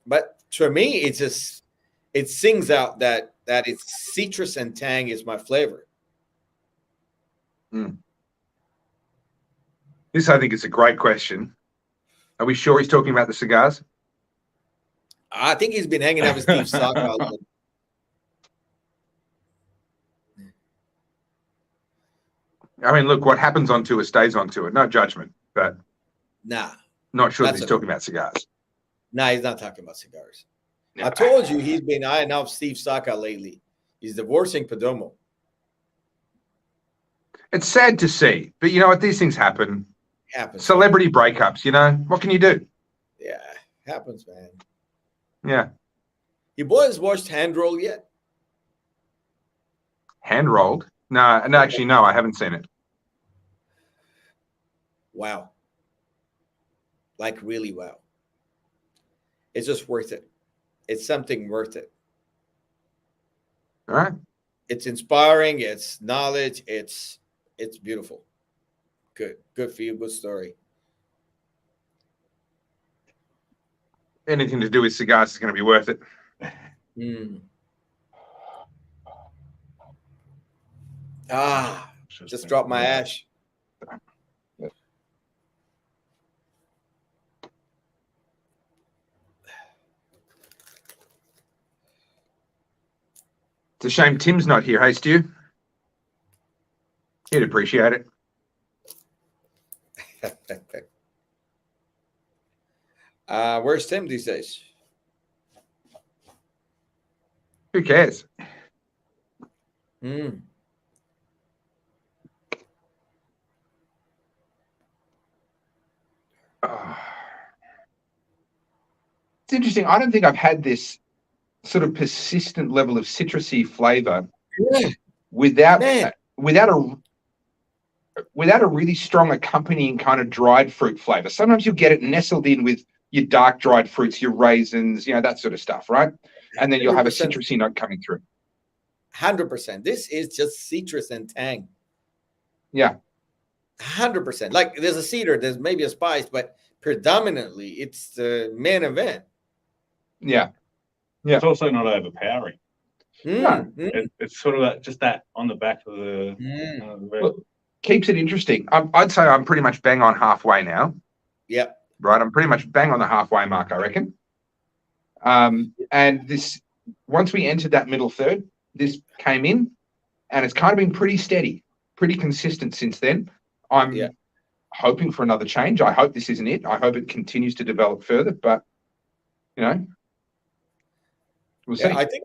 S3: But for me, it sings out that it's citrus and tang is my flavor.
S1: This, I think, is a great question. Are we sure he's talking about the cigars?
S3: I think he's been hanging out with Steve Cigar.
S1: I mean, look, what happens on tour stays on tour. No judgment, but not sure that he's talking about cigars.
S3: Nah, he's not talking about cigars. No. I told you he's been eyeing out Steve Saka lately. He's divorcing Perdomo.
S1: It's sad to see, but you know what? These things happen.
S3: Happens.
S1: Celebrity breakups, what can you do?
S3: Yeah, happens, man.
S1: Yeah.
S3: You boys watched Hand Roll yet?
S1: Hand Rolled? No, actually, no, I haven't seen it.
S3: Wow. Like, really wow. It's just worth it. It's something worth it.
S1: All right.
S3: It's inspiring. It's knowledge. It's beautiful. Good for you. Good story.
S1: Anything to do with cigars is going to be worth it.
S3: Just dropped my ash.
S1: It's a shame Tim's not here. Hey, Stu. He'd appreciate it.
S3: Where's Tim these days?
S1: Who cares?
S3: It's
S1: interesting. I don't think I've had this sort of persistent level of citrusy flavor without a really strong accompanying kind of dried fruit flavor. Sometimes you'll get it nestled in with your dark dried fruits, your raisins, that sort of stuff, right? And then you'll have a citrusy note coming through.
S3: 100%. This is just citrus and tang.
S1: Yeah.
S3: 100%. Like, there's a cedar, there's maybe a spice, but predominantly it's the main event.
S1: Yeah. Yeah.
S2: It's also not overpowering. It's sort of just that on the back of the.
S1: Well, keeps it interesting. I'd say I'm pretty much bang on halfway now.
S3: Yep.
S1: Right, I'm pretty much bang on the halfway mark, I reckon. And this, once we entered that middle third, this came in, and it's kind of been pretty steady, pretty consistent since then. I'm hoping for another change. I hope this isn't it. I hope it continues to develop further, but we'll see.
S3: I think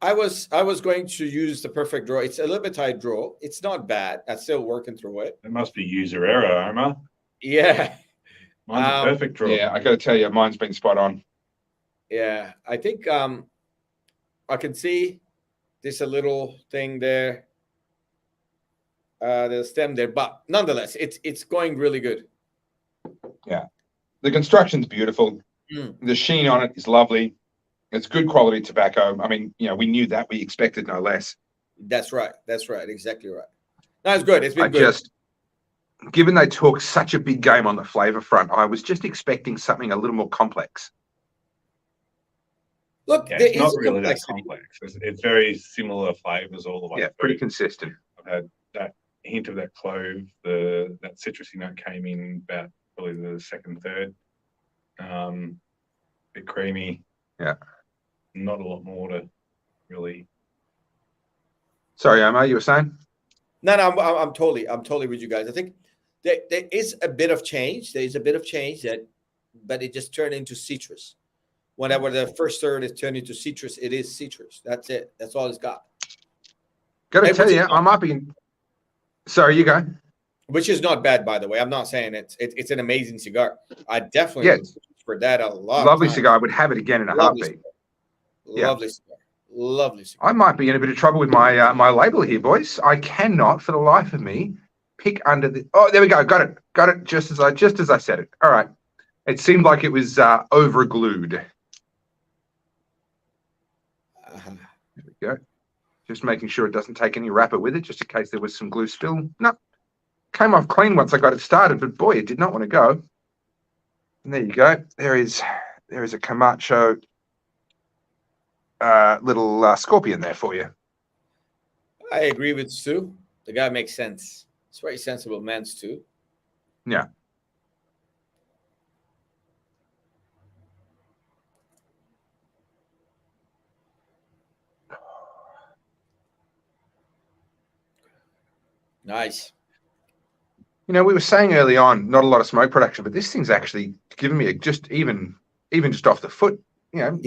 S3: I was going to use the perfect draw. It's a little bit tight draw. It's not bad. I'm still working through it.
S2: It must be user error, Omar.
S3: Yeah.
S2: Mine's a perfect draw.
S1: Yeah, I got to tell you, mine's been spot on.
S3: Yeah, I think I can see there's a little thing there. The stem there, but nonetheless, it's going really good.
S1: Yeah, the construction's beautiful. The sheen on it is lovely. It's good quality tobacco. I mean, we knew that. We expected no less.
S3: That's right. Exactly right. No, it's good. It's been good.
S1: Given they took such a big game on the flavor front, I was just expecting something a little more complex.
S3: Look,
S2: it's not really that complex. It's very similar flavors all the way.
S1: Yeah, pretty consistent.
S2: I've had that hint of that clove, that citrusy note came in about probably the second, third. Bit creamy.
S1: Yeah.
S2: Not a lot more to really.
S1: Sorry, Omar, you were saying?
S3: No, I'm totally with you guys. I think there is a bit of change. There is a bit of change but it just turned into citrus. Whenever the first third is turned into citrus, it is citrus. That's it. That's all it's got.
S1: Got to tell you, I might be. Sorry, you go.
S3: Which is not bad, by the way. I'm not saying it's an amazing cigar. I definitely would for that a lot.
S1: Lovely cigar. I would have it again in a heartbeat.
S3: Lovely cigar. Lovely cigar.
S1: I might be in a bit of trouble with my my label here, boys. I cannot, for the life of me, pick under the. Oh, there we go. Got it. Just as I said it. All right. It seemed like it was over glued. There we go. Just making sure it doesn't take any wrapper with it, just in case there was some glue spill. No, came off clean once I got it started, but boy, it did not want to go. And there you go. There is a Camacho little scorpion there for you.
S3: I agree with Stu. The guy makes sense. It's very sensible man, Stu.
S1: Yeah.
S3: Nice.
S1: We were saying early on, not a lot of smoke production, but this thing's actually giving me even just off the foot. You're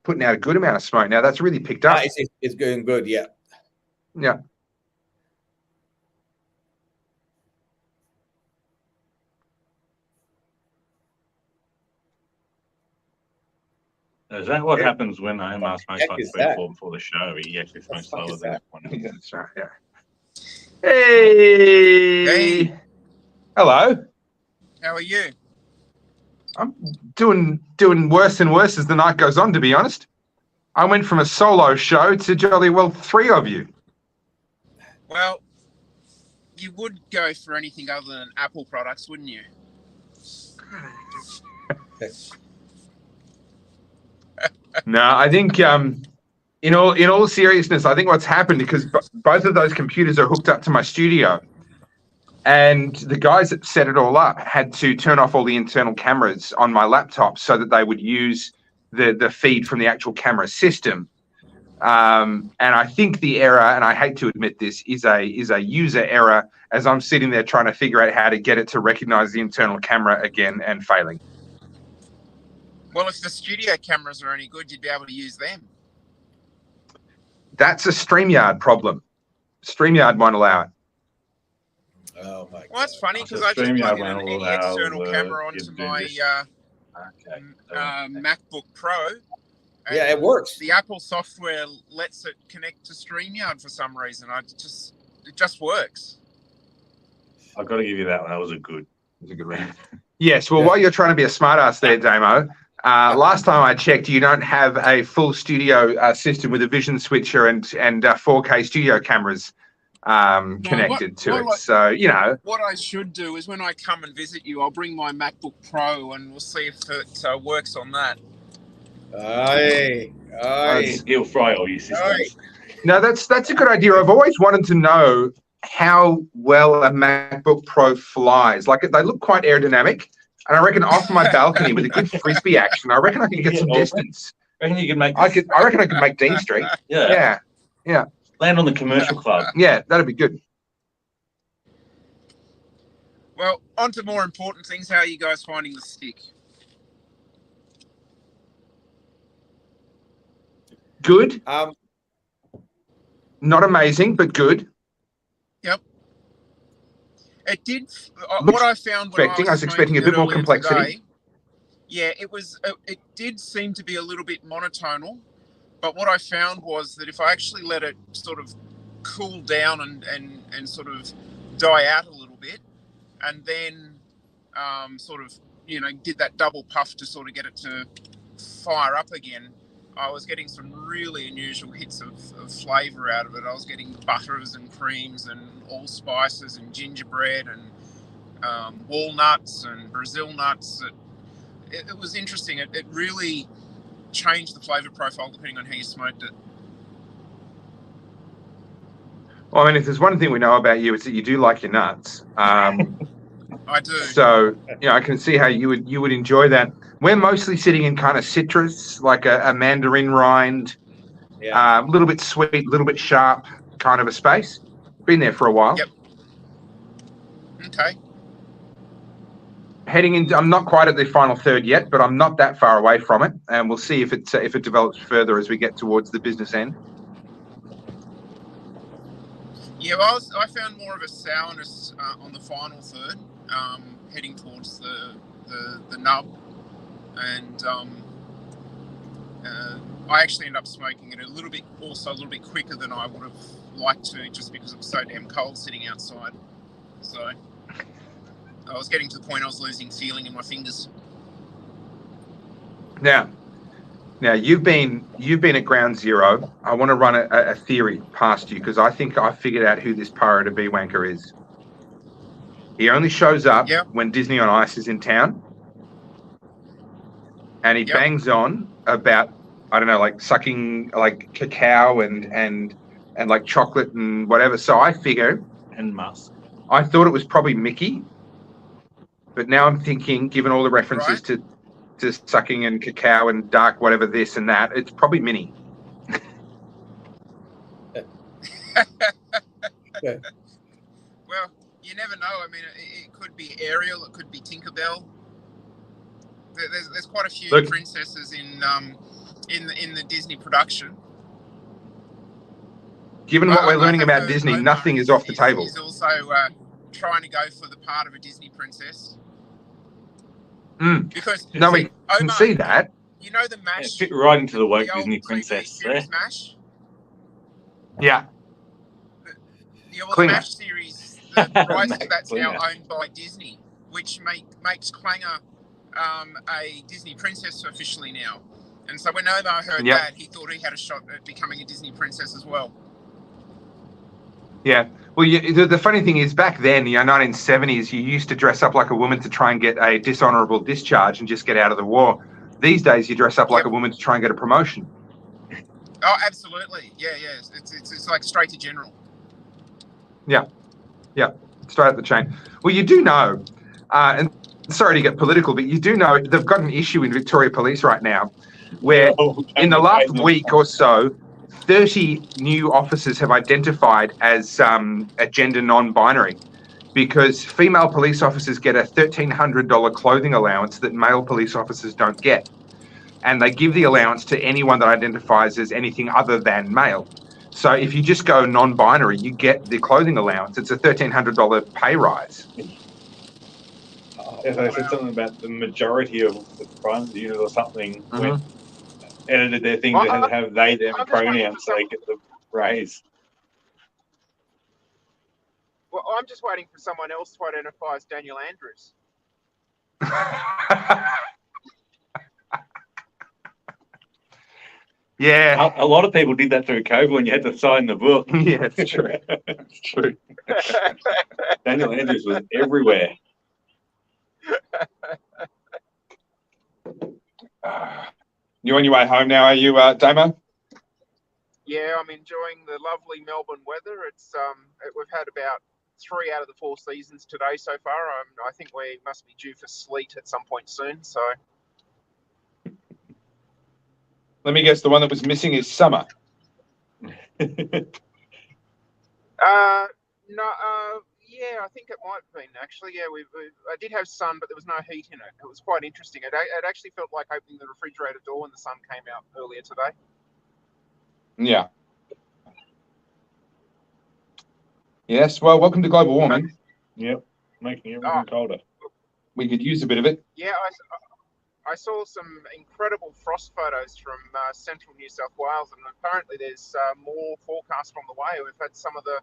S1: putting out a good amount of smoke now. That's really picked up.
S3: It's going good. Yeah.
S1: Yeah.
S2: Is that what happens when Omar smokes like 3-4 before the show? He actually smokes slower than that one.
S1: Yeah, that's right. Yeah. Hey. Hello.
S4: How are you?
S1: I'm doing worse and worse as the night goes on, to be honest. I went from a solo show to jolly well 3 of you.
S4: Well, you would go for anything other than Apple products, wouldn't you?
S1: No, I think in all seriousness, I think what's happened, because both of those computers are hooked up to my studio, and the guys that set it all up had to turn off all the internal cameras on my laptop so that they would use the feed from the actual camera system. And I think the error, and I hate to admit this, is a user error, as I'm sitting there trying to figure out how to get it to recognize the internal camera again and failing.
S4: Well, if the studio cameras are any good, you'd be able to use them.
S1: That's a StreamYard problem. StreamYard won't allow it.
S3: Oh my God.
S4: Well, that's funny because I just plug in any external camera onto my MacBook Pro.
S3: Yeah, it works.
S4: The Apple software lets it connect to StreamYard for some reason. It just works.
S2: I've got to give you that one. That was a good one.
S1: Yes. Well, while you're trying to be a smartass there, Damo, last time I checked, you don't have a full studio system with a vision switcher and 4K studio cameras connected to it. So,
S4: What I should do is when I come and visit you, I'll bring my MacBook Pro and we'll see if it works on that.
S3: Aye, aye.
S2: He'll fry all your systems.
S1: No, that's a good idea. I've always wanted to know how well a MacBook Pro flies. Like they look quite aerodynamic, and I reckon off my balcony with a good frisbee action, I reckon I can get some distance.
S2: I reckon you can make.
S1: I reckon I could make Dean Street.
S2: Yeah.
S1: Yeah.
S2: Land on the commercial club.
S1: Yeah, that'd be good.
S4: Well, on to more important things. How are you guys finding the stick?
S1: Good. Not amazing, but good.
S4: Yep. It did. What I found when
S1: I was expecting a bit more complexity.
S4: Today, yeah, it was. It did seem to be a little bit monotonal, but what I found was that if I actually let it sort of cool down and sort of die out a little bit, and then sort of did that double puff to sort of get it to fire up again, I was getting some really unusual hits of flavour out of it. I was getting butters and creams and allspices and gingerbread and walnuts and Brazil nuts. It was interesting. It really changed the flavour profile depending on how you smoked it.
S1: Well, I mean, if there's one thing we know about you, it's that you do like your nuts.
S4: I do.
S1: So, I can see how you would enjoy that. We're mostly sitting in kind of citrus, like a mandarin rind, a little bit sweet, a little bit sharp kind of a space. Been there for a while.
S4: Yep. Okay.
S1: Heading into, I'm not quite at the final third yet, but I'm not that far away from it, and we'll see if it develops further as we get towards the business end.
S4: Yeah, well, I found more of a sourness on the final third, heading towards the nub, and I actually ended up smoking it a little bit quicker than I would have liked to, just because it was so damn cold sitting outside. So I was getting to the point I was losing feeling in my fingers.
S1: Now you've been at ground zero. I want to run a theory past you because I think I figured out who this pirate of B wanker is. He only shows up when Disney on Ice is in town, and he bangs on about, I don't know, like sucking like cacao and like chocolate and whatever. So I figure,
S2: and musk.
S1: I thought it was probably Mickey, but now I'm thinking, given all the references to sucking and cacao and dark whatever this and that, it's probably Minnie.
S4: Well, you never know. I mean, it could be Ariel, it could be Tinkerbell. There's quite a few princesses in the Disney production.
S1: Given what we're learning about Disney, nothing is off the table.
S4: He's also trying to go for the part of a Disney princess. Because
S1: we can see that.
S4: You know the MASH?
S2: Fit right into the woke Disney princess there.
S4: MASH?
S1: Yeah.
S4: The MASH series, the rights to that's now owned by Disney, which makes Klanger a Disney princess officially now. And so when Omar heard that, he thought he had a shot at becoming a Disney princess as well.
S1: Yeah. Well, the funny thing is, back then, 1970s, you used to dress up like a woman to try and get a dishonorable discharge and just get out of the war. These days, you dress up like a woman to try and get a promotion.
S4: Oh, absolutely. Yeah. It's like straight to general.
S1: Yeah. Straight up the chain. Well, you do know, and sorry to get political, but you do know they've got an issue in Victoria Police right now where in the last week or so, 30 new officers have identified as a gender non-binary because female police officers get a $1,300 clothing allowance that male police officers don't get. And they give the allowance to anyone that identifies as anything other than male. So if you just go non-binary, you get the clothing allowance. It's a $1,300 pay rise.
S2: They said something about the majority of the crimes unit or something went edited their thing to have they them pronouns so they get the raise.
S5: Well, I'm just waiting for someone else to identify as Daniel Andrews.
S1: Yeah.
S2: A lot of people did that through COVID when you had to sign the book.
S1: Yeah, it's true.
S2: It's true. Daniel Andrews was everywhere.
S1: You on your way home now, are you, Damo?
S5: Yeah, I'm enjoying the lovely Melbourne weather. We've had about 3 out of the 4 seasons today so far. I think we must be due for sleet at some point soon. So
S1: Let me guess, the one that was missing is summer.
S5: no, yeah, I think it might have been actually. Yeah, I did have sun, but there was no heat in it. It was quite interesting. It actually felt like opening the refrigerator door when the sun came out earlier today.
S1: Yeah. Yes, well, welcome to global warming.
S2: Yep, making everything colder.
S1: We could use a bit of it.
S5: Yeah, I saw some incredible frost photos from central New South Wales, and apparently there's more forecast on the way. We've had some of the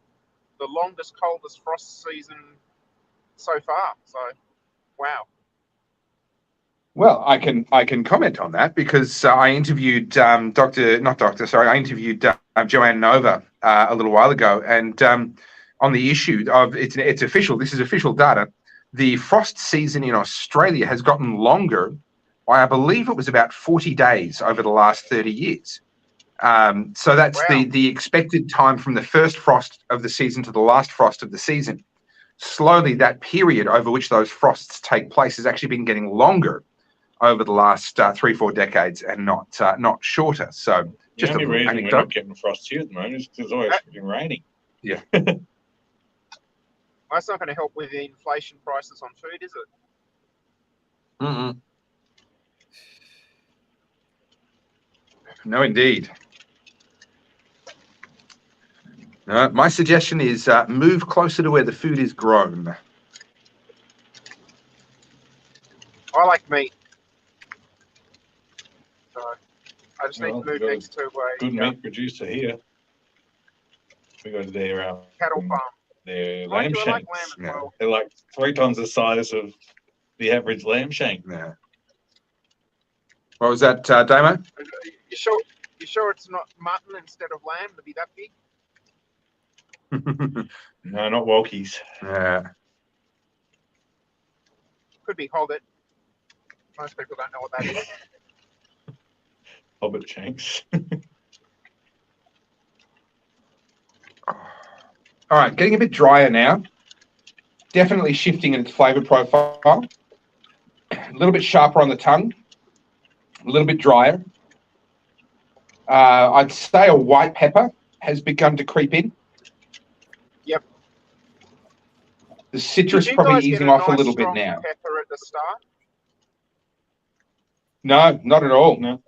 S5: longest, coldest frost season so far. So, wow.
S1: Well, I can comment on that because I interviewed I interviewed Joanne Nova a little while ago, and on the issue of it's official. This is official data. The frost season in Australia has gotten longer by, I believe it was about 40 days over the last 30 years. So that's
S5: Wow.
S1: the expected time from the first frost of the season to the last frost of the season. Slowly, that period over which those frosts take place has actually been getting longer over the last 3-4 decades, and not shorter. So just
S2: The
S1: a
S2: only
S1: little
S2: reason we're
S1: anecdote.
S2: not getting frost here at the moment is because it's always been raining.
S1: Yeah.
S5: That's not going to help with the inflation prices on food, is it?
S1: Mm-mm. No, indeed. No, my suggestion is move closer to where the food is grown.
S5: I like meat. So I just need
S2: Well,
S5: to move
S2: good.
S5: next to a
S2: Good meat producer here. We go to their
S5: cattle farm.
S2: their
S5: Mind
S2: lamb
S5: you, I like
S2: shanks.
S5: lamb as
S1: Yeah.
S5: well.
S2: They're like 3 times the size of the average lamb shank.
S1: Yeah. What was that, Damo?
S5: You sure it's not mutton instead of lamb to be that big?
S2: No, not Walkies.
S1: Yeah.
S5: Could be hobbit. Most people don't know what that is.
S2: Hobbit shanks.
S1: All right, getting a bit drier now. Definitely shifting in its flavour profile. A little bit sharper on the tongue. A little bit drier. I'd say a white pepper has begun to creep in.
S5: Yep.
S1: The citrus
S5: Did you
S1: probably
S5: guys get
S1: easing
S5: a
S1: off a
S5: nice
S1: little bit
S5: strong
S1: now.
S5: pepper at the start?
S1: No, not at all.
S2: No.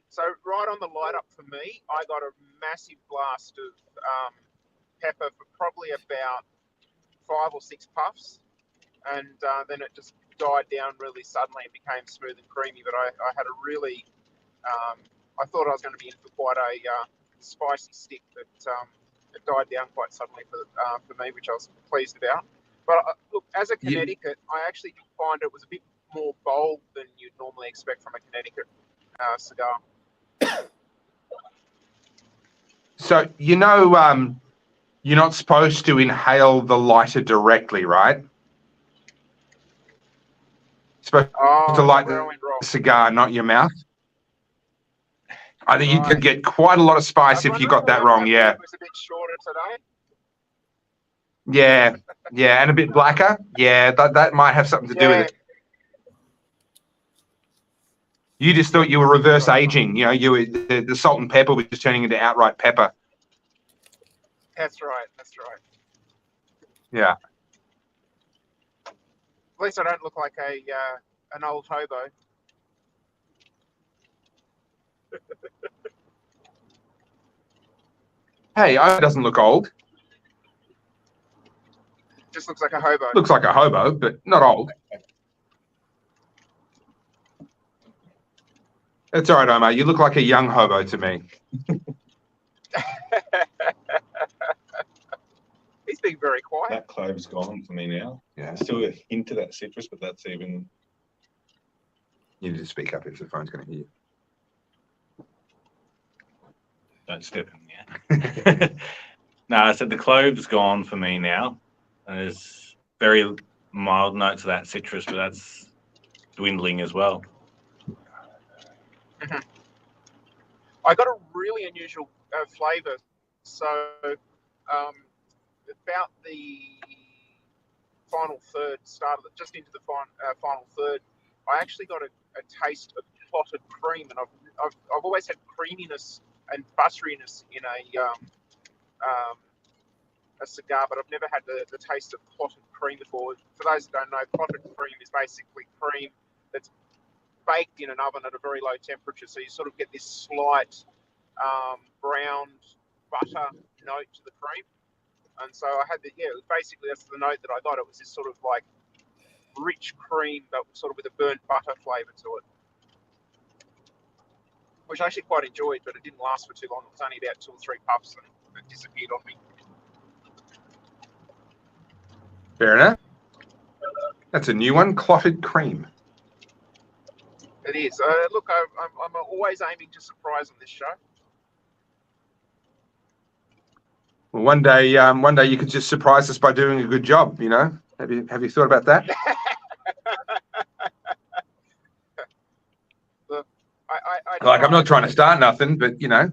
S5: So right on the light up for me, I got a massive blast of pepper for probably about 5 or 6 puffs, and then it just died down really suddenly and became smooth and creamy. But I had a really, I thought I was going to be in for quite a spicy stick, but it died down quite suddenly for me, which I was pleased about. But look, as a Connecticut, I actually did find it was a bit more bold than you'd normally expect from a Connecticut cigar.
S1: So, you're not supposed to inhale the lighter directly, right? Supposed to light
S5: where I went wrong.
S1: the cigar, not your mouth. I think you
S5: Right.
S1: could get quite a lot of spice if you got that wrong, yeah.
S5: It was a bit shorter today.
S1: Yeah, and a bit blacker. Yeah, that might have something to do with it. You just thought you were reverse aging. You know, the salt and pepper was just turning into outright pepper.
S5: That's right.
S1: Yeah.
S5: At least I don't look like an old hobo.
S1: Hey, it doesn't look old.
S5: Just looks like a hobo.
S1: Looks like a hobo, but not old. That's all right, Omar. You look like a young hobo to me.
S5: He's being very quiet.
S2: That clove's gone for me now.
S1: Yeah.
S2: Still a hint of that citrus, but that's even.
S1: You need to speak up if the phone's going to hear you.
S2: Don't step in there. No, I said the clove's gone for me now. There's very mild notes of that citrus, but that's dwindling as well.
S5: I got a really unusual flavour. So about the final third, just into the final third, I actually got a taste of clotted cream, and I've always had creaminess and butteriness in a cigar, but I've never had the taste of clotted cream before. For those who don't know, clotted cream is basically cream that's baked in an oven at a very low temperature, so you sort of get this slight browned butter note to the cream. And so I had basically that's the note that I got. It was this sort of like rich cream, but sort of with a burnt butter flavour to it, which I actually quite enjoyed, but it didn't last for too long. It was only about 2 or 3 puffs and it disappeared on me.
S1: Fair enough. That's a new one, clotted cream.
S5: It is. Look, I'm always aiming to surprise on this show.
S1: Well, one day you could just surprise us by doing a good job. You know, have you thought about that?
S5: Look,
S1: I'm not trying to start nothing, but you know.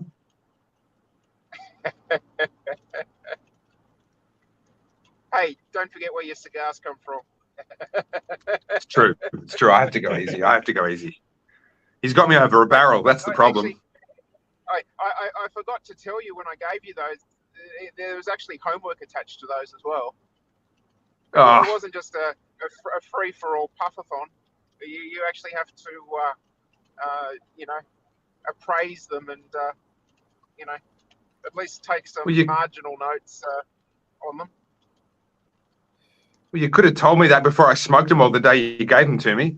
S5: Hey, don't forget where your cigars come from.
S1: It's true. It's true. I have to go easy. He's got me over a barrel. That's the problem.
S5: Actually, I forgot to tell you when I gave you those, there was actually homework attached to those as well.
S1: Oh.
S5: It wasn't just a free-for-all puffathon. You actually have to, appraise them and, at least take some marginal notes on them.
S1: Well, you could have told me that before I smoked them all the day you gave them to me.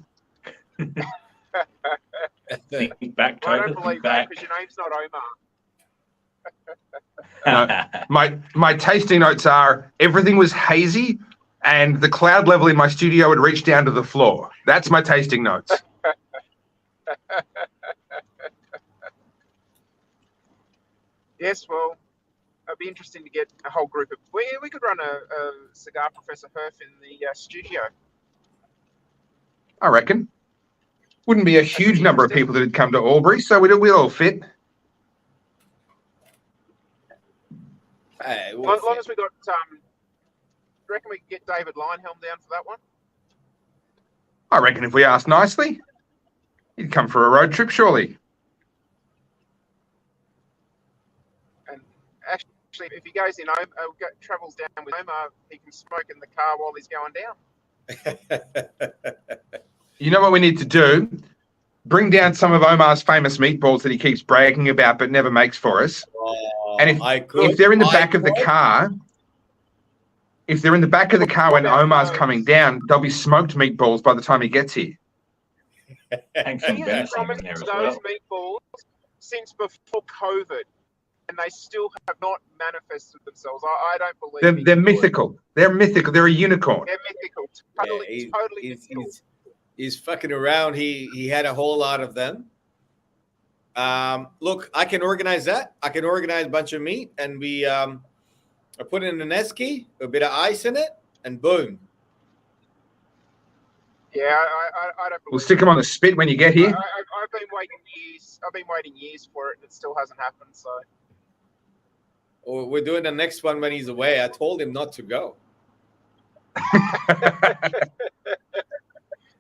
S2: Think back,
S5: I
S2: Toby,
S5: don't believe
S2: think
S5: that
S2: back.
S5: because your name's not Omar.
S1: No, my tasting notes are everything was hazy and the cloud level in my studio had reached down to the floor. That's my tasting notes.
S5: Yes, well, it'd be interesting to get a whole group of. We could run a Cigar Professor Herf in the studio.
S1: I reckon. Wouldn't be a huge number of people that had come to Albury, so we'd all fit.
S3: Hey,
S5: As long as we got, do you reckon we could get David Linehelm down for that one?
S1: I reckon if we asked nicely, he'd come for a road trip, surely.
S5: And actually, if he goes in, travels down with Omar, he can smoke in the car while he's going down.
S1: You know what we need to do? Bring down some of Omar's famous meatballs that he keeps bragging about but never makes for us. And if they're in the back of the car, when Omar's coming down, there'll be smoked meatballs by the time he gets here.
S2: And some
S5: He
S2: venison
S5: has
S2: in
S5: promised
S2: there as
S5: those
S2: well.
S5: meatballs since before COVID, and they still have not manifested themselves. I don't believe
S1: They're mythical. They're mythical. They're a unicorn.
S5: They're mythical. Totally mythical.
S3: He's fucking around. He had a whole lot of them. Look, I can organize that. I can organize a bunch of meat, and we I put it in an esky, a bit of ice in it, and boom.
S5: Yeah, I don't believe
S1: We'll stick them on the spit when you get here.
S5: I've been waiting years. I've been waiting years for it, and it still hasn't happened. So
S3: We're doing the next one when he's away. I told him not to go.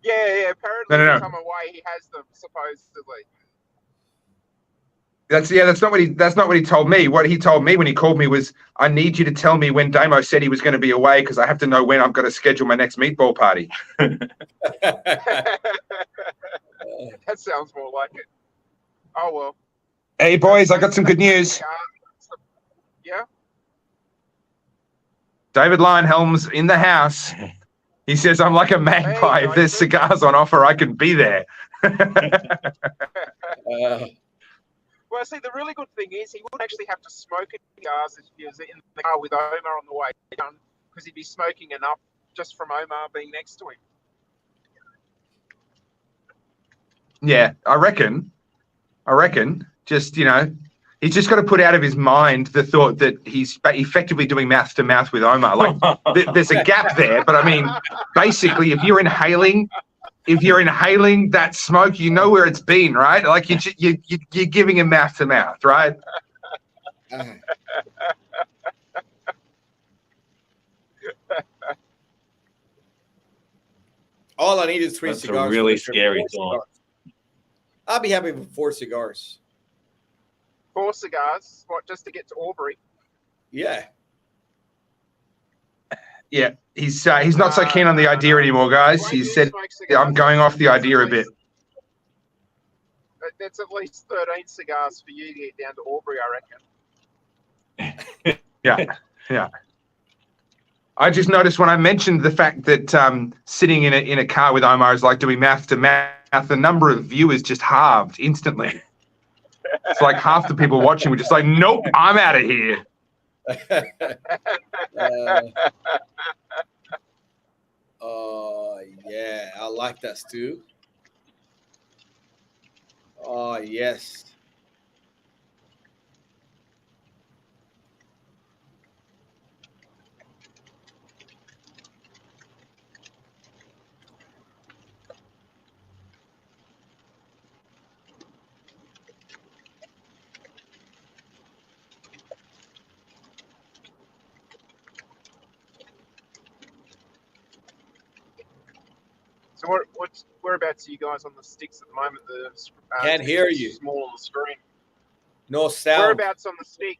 S5: Yeah. Apparently,
S1: No.
S5: come away, he has them supposedly.
S1: That's not what he told me. What he told me when he called me was, I need you to tell me when Damo said he was going to be away because I have to know when I've got to schedule my next meatball party.
S5: That sounds more like it. Oh well.
S1: Hey boys, I got some good news.
S5: Yeah.
S3: David Linehelm's in the house. He says, I'm like a magpie. If there's cigars on offer, I can be there.
S5: Well, see, the really good thing is he wouldn't actually have to smoke any cigars if he was in the car with Omar on the way down, because he'd be smoking enough just from Omar being next to him.
S3: Yeah, I reckon. Just, he's just got to put out of his mind the thought that he's effectively doing mouth to mouth with Omar. Like, there's a gap there, but I mean, basically, if you're inhaling
S1: if you're inhaling that smoke, you know where it's been, right? Like you're giving him mouth to mouth, right?
S3: All I need is 3
S2: That's
S3: cigars.
S2: a really
S3: for the trip.
S2: scary
S3: 4
S2: thought.
S3: cigars. I'll be happy with 4 cigars.
S5: 4 cigars, what, just to get to Aubrey?
S3: Yeah.
S1: Yeah, he's not so keen on the idea anymore, guys. He said, I'm going off the idea a bit.
S5: That's at least 13 cigars for you to get down to Aubrey, I reckon.
S1: Yeah. I just noticed when I mentioned the fact that sitting in a car with Omar is like doing mouth to mouth, the number of viewers just halved instantly. It's like half the people watching were just like, nope, I'm out of here.
S3: Yeah, I like that, Stu. Oh, yes.
S5: So whereabouts are you guys on the sticks at the moment?
S3: Can't hear you.
S5: Small on the screen.
S3: No sound.
S5: Whereabouts on the stick?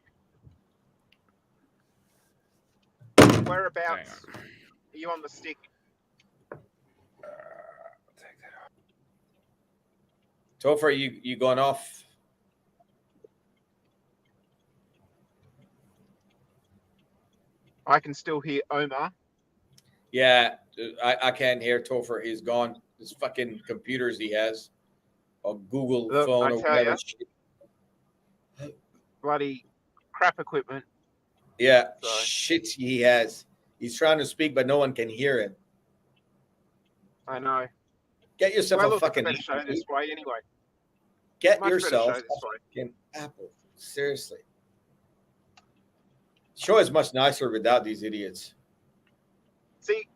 S5: Whereabouts are you on the stick?
S3: Topher, you going off?
S5: I can still hear Omar.
S3: Yeah, I can't hear Topher. He's gone. His fucking computers he has, or Google
S5: Look,
S3: phone
S5: I
S3: or
S5: tell
S3: whatever.
S5: ya.
S3: Shit.
S5: Bloody crap equipment.
S3: Yeah,
S5: So-
S3: shit he has. He's trying to speak, but no one can hear him.
S5: I know.
S3: Get yourself
S5: Well,
S3: a
S5: look, it's
S3: fucking
S5: a better show
S3: Apple.
S5: this way anyway.
S3: Get
S5: Much better
S3: yourself
S5: show this way.
S3: a fucking Apple. Seriously. Show is much nicer without these idiots.
S5: See,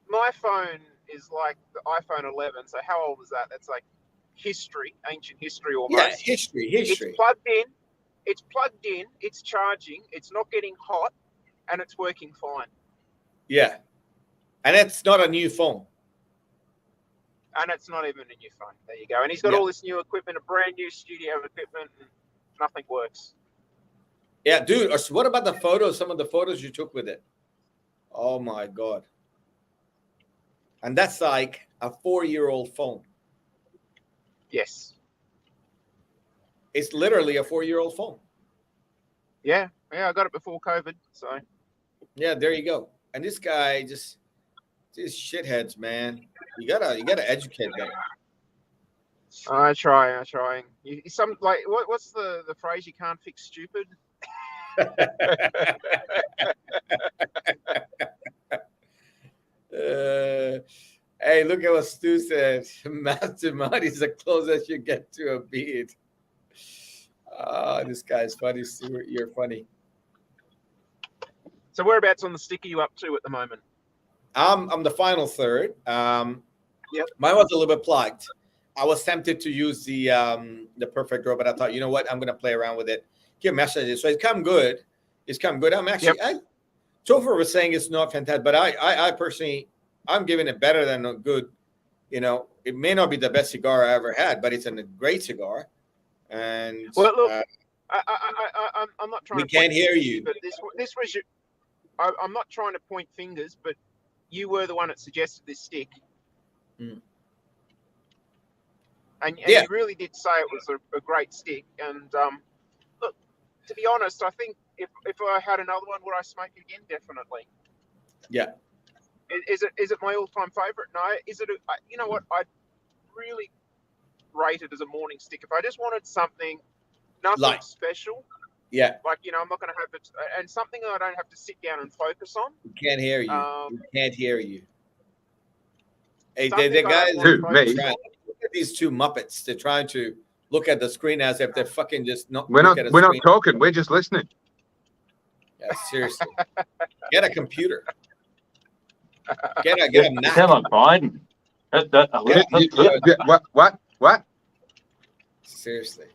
S5: my phone is like the iPhone 11. So how old is that? That's like history, ancient history almost.
S3: Yeah, history.
S5: It's plugged in. It's plugged in. It's charging. It's not getting hot, and it's working fine.
S3: Yeah. And it's not a new phone.
S5: And it's not even a new phone. There you go. And he's got
S3: Yeah.
S5: all this new equipment, a brand new studio equipment, and nothing works.
S3: Yeah, dude. What about the photos? Some of the photos you took with it. Oh my God. And that's like a 4-year-old phone.
S5: Yes.
S3: It's literally a 4-year-old phone.
S5: Yeah. I got it before COVID. So
S3: Yeah, there you go. And this guy just these shitheads, man. You gotta educate them.
S5: I try. Some like what's the phrase? You can't fix stupid.
S3: Hey, look at what Stu said. Mastermind is the closest you get to a beat. This guy's funny, Stu. You're funny.
S5: So whereabouts on the stick are you up to at the moment?
S3: I'm the final third.
S5: Yep.
S3: Mine was a little bit plugged. I was tempted to use the perfect draw, but I thought, you know what? I'm gonna play around with it. Give messages. So it's come good. I'm actually. Topher was saying it's not fantastic, but I personally, I'm giving it better than a good. You know, it may not be the best cigar I ever had, but it's a great cigar. And
S5: Well, look, I'm not trying.
S3: we
S5: to
S3: can't
S5: point
S3: hear
S5: fingers,
S3: you.
S5: But this was your. I'm not trying to point fingers, but you were the one that suggested this stick.
S3: Mm.
S5: And
S3: Yeah.
S5: you really did say it was a great stick. And look, to be honest, I think if I had another one, would I smoke it again? Definitely.
S3: Yeah.
S5: Is it my all-time favorite? No. Is it? You know what? I'd really rate it as a morning stick. If I just wanted something, nothing
S3: Light.
S5: special.
S3: Yeah.
S5: Like, I'm not going to have it, and something that I don't have to sit down and focus on.
S3: We can't hear you. We can't hear you. Hey,
S5: Something
S3: the
S5: I
S3: guys
S5: don't
S1: Who,
S5: wanna
S1: me?
S5: focus on.
S3: look at these two Muppets. They're trying to look at the screen as if they're fucking just not.
S1: We're
S3: look
S1: not
S3: at a
S1: we're not
S3: screen.
S1: talking. We're just listening.
S3: Yeah, seriously. Get a computer. Get a
S2: You
S3: Mac.
S2: sound like Biden.
S1: What?
S3: Seriously.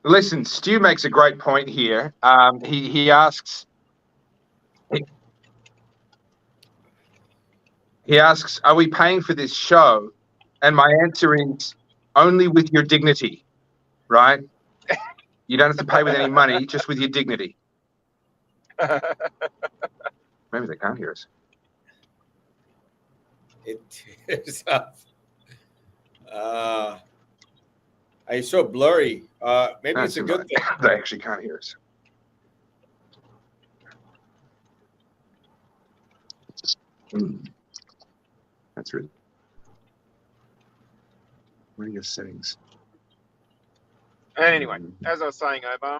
S1: Listen, Stu makes a great point here. He asks, are we paying for this show? And my answer is only with your dignity, right? You don't have to pay with any money, just with your dignity. Maybe they can't hear us.
S3: It tears up. It's so blurry. Maybe it's a good thing.
S1: They actually can't hear us. That's really. What are your settings?
S5: And anyway, as I was saying, Omar,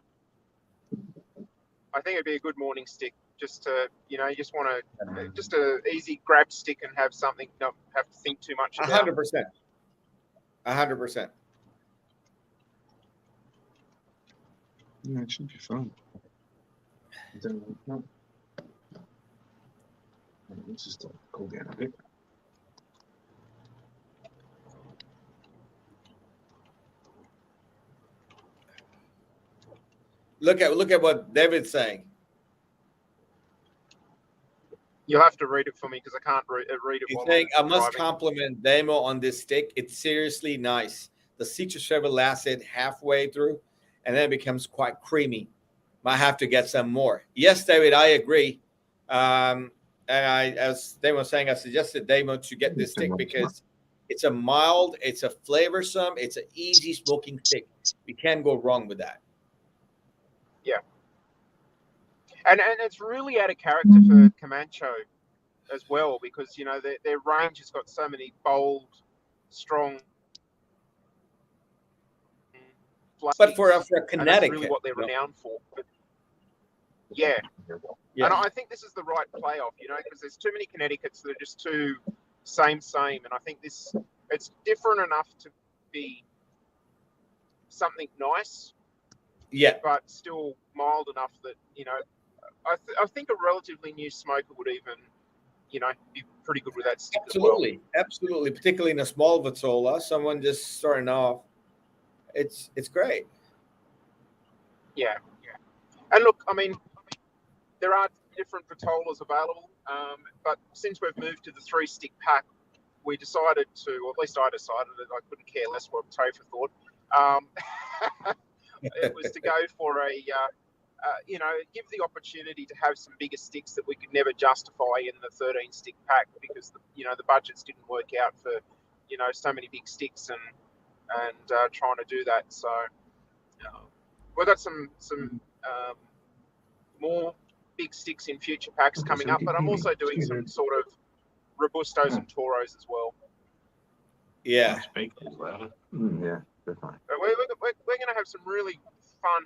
S5: I think it'd be a good morning stick just to, you just want to, just a easy grab stick and have something, not have to think too much about.
S3: 100%. 100%.
S1: Yeah, it should be fun. No. Let's just cool down a bit.
S3: Look at what David's saying.
S5: You'll have to read it for me because I can't read it.
S3: He's
S5: while
S3: saying, I
S5: I'm
S3: must
S5: driving.
S3: compliment Demo on this stick. It's seriously nice. The citrus flavor lasted halfway through, and then it becomes quite creamy. Might have to get some more. Yes, David, I agree. And as Damo was saying, I suggested Damo to get this stick because it's a mild, it's a flavorsome, it's an easy smoking stick. You can't go wrong with that.
S5: Yeah. And it's really out of character for Camacho as well because, their range has got so many bold, strong
S3: But for a
S5: and
S3: Connecticut,
S5: that's really what they're renowned for. But, yeah. And I think this is the right playoff, because there's too many Connecticut's that are just too same. And I think it's different enough to be something nice.
S3: Yeah.
S5: But still mild enough that, I think a relatively new smoker would even, be pretty good with that stick
S3: Absolutely.
S5: as well.
S3: Absolutely. Particularly in a small Vitola, someone just starting off. It's great.
S5: Yeah. And look, I mean, there are different Vitolas available, but since we've moved to the 3-stick pack, we decided to, or at least I decided that I couldn't care less what Topher thought. It was to go for give the opportunity to have some bigger sticks that we could never justify in the 13-stick pack because the budgets didn't work out for so many big sticks and trying to do that. So we've got some more big sticks in future packs coming up, but I'm also doing some sort of Robustos and Toros as well.
S3: Yeah.
S2: Speak louder.
S1: Yeah, definitely.
S5: We're going to have some really fun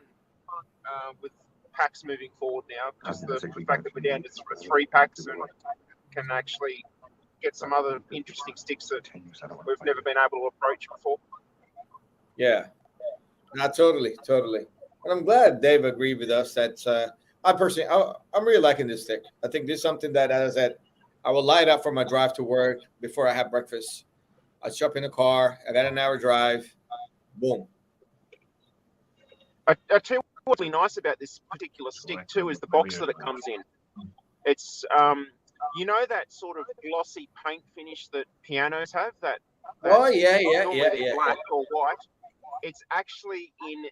S5: with packs moving forward now. Just the fact that we're down to 3 packs and can actually get some other interesting sticks that we've never been able to approach before.
S3: Yeah. No, totally. And I'm glad Dave agreed with us that I'm really liking this stick. I think this is something that, as I said, I will light up for my drive to work before I have breakfast. I jump in the car. I got an hour drive. Boom.
S5: I tell you what's really nice about this particular stick too is the box that it comes in. It's that sort of glossy paint finish that pianos have. That black or white. It's actually in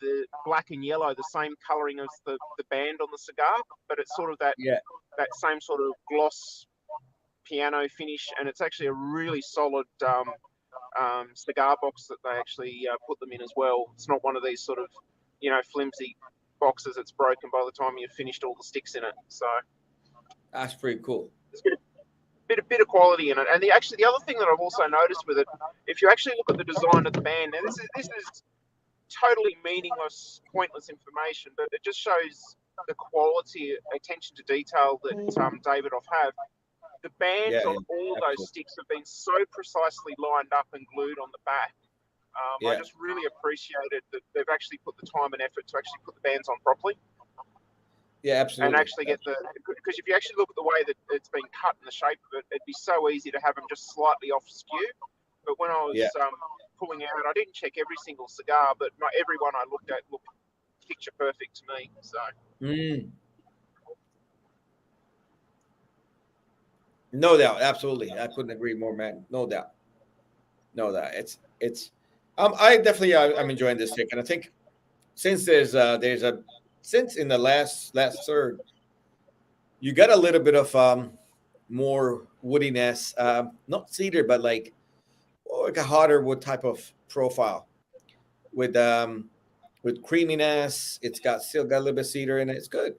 S5: the black and yellow, the same colouring as the band on the cigar, but it's sort of that same sort of gloss piano finish, and it's actually a really solid cigar box that they actually put them in as well. It's not one of these sort of flimsy boxes that's broken by the time you've finished all the sticks in it. So
S3: that's pretty cool.
S5: There's a bit of quality in it, and the other thing that I've also noticed with it, if you actually look at the design of the band, now this is totally meaningless, pointless information, but it just shows the quality, attention to detail that David have. The bands on all those sticks have been so precisely lined up and glued on the back. I just really appreciated that they've actually put the time and effort to actually put the bands on properly.
S3: Yeah, absolutely.
S5: and actually get because if you actually look at the way that it's been cut and the shape of it, it'd be so easy to have them just slightly off skew. But when I was pulling out, I didn't check every single cigar, but every one I looked at looked picture perfect to me. So.
S3: No doubt, absolutely. I couldn't agree more, man. No doubt. It's. I definitely I'm enjoying this stick, and I think since there's since in the last third, you got a little bit of more woodiness, not cedar, but like a hotter wood type of profile with creaminess. It's still got a little bit of cedar in it. It's good.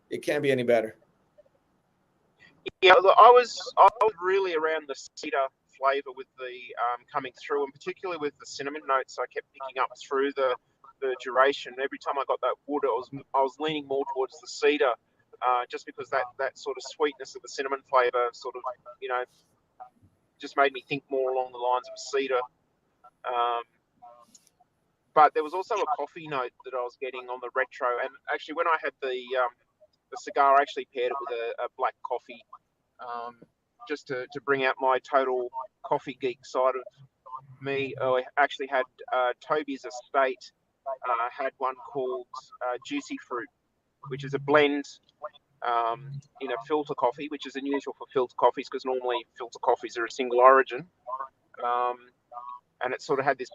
S3: It can't be any better.
S5: Yeah, look, I was really around the cedar flavour with the coming through, and particularly with the cinnamon notes I kept picking up through the duration. Every time I got that wood, I was leaning more towards the cedar, just because that sort of sweetness of the cinnamon flavour sort of, just made me think more along the lines of cedar. But there was also a coffee note that I was getting on the retro, and actually when I had the cigar, I actually paired it with a black coffee, just to bring out my total coffee geek side of me. I actually had Toby's Estate had one called Juicy Fruit, which is a blend in a filter coffee, which is unusual for filter coffees because normally filter coffees are a single origin. And it sort of had this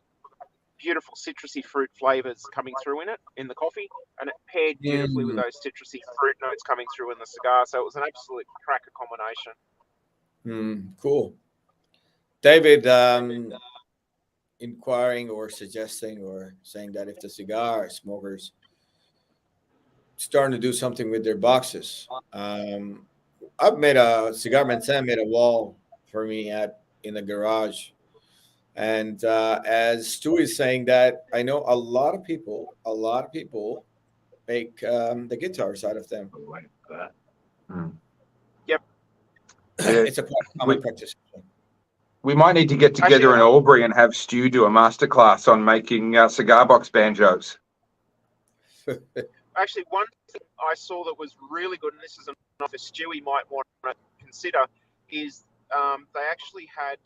S5: beautiful citrusy fruit flavors coming through in the coffee, and it paired beautifully with those citrusy fruit notes coming through in the cigar. So it was an absolute cracker combination.
S3: Cool. David, inquiring or suggesting or saying that if the cigar smokers starting to do something with their boxes, I've made Cigar Manzan made a wall for me in the garage. And as Stu is saying that, I know a lot of people make the guitars out of them.
S5: Yep.
S3: It's a quite common practice.
S1: We might need to get together in Albury and have Stu do a masterclass on making cigar box banjos.
S5: Actually, one thing I saw that was really good, and this is enough a Stewie might want to consider, is they actually had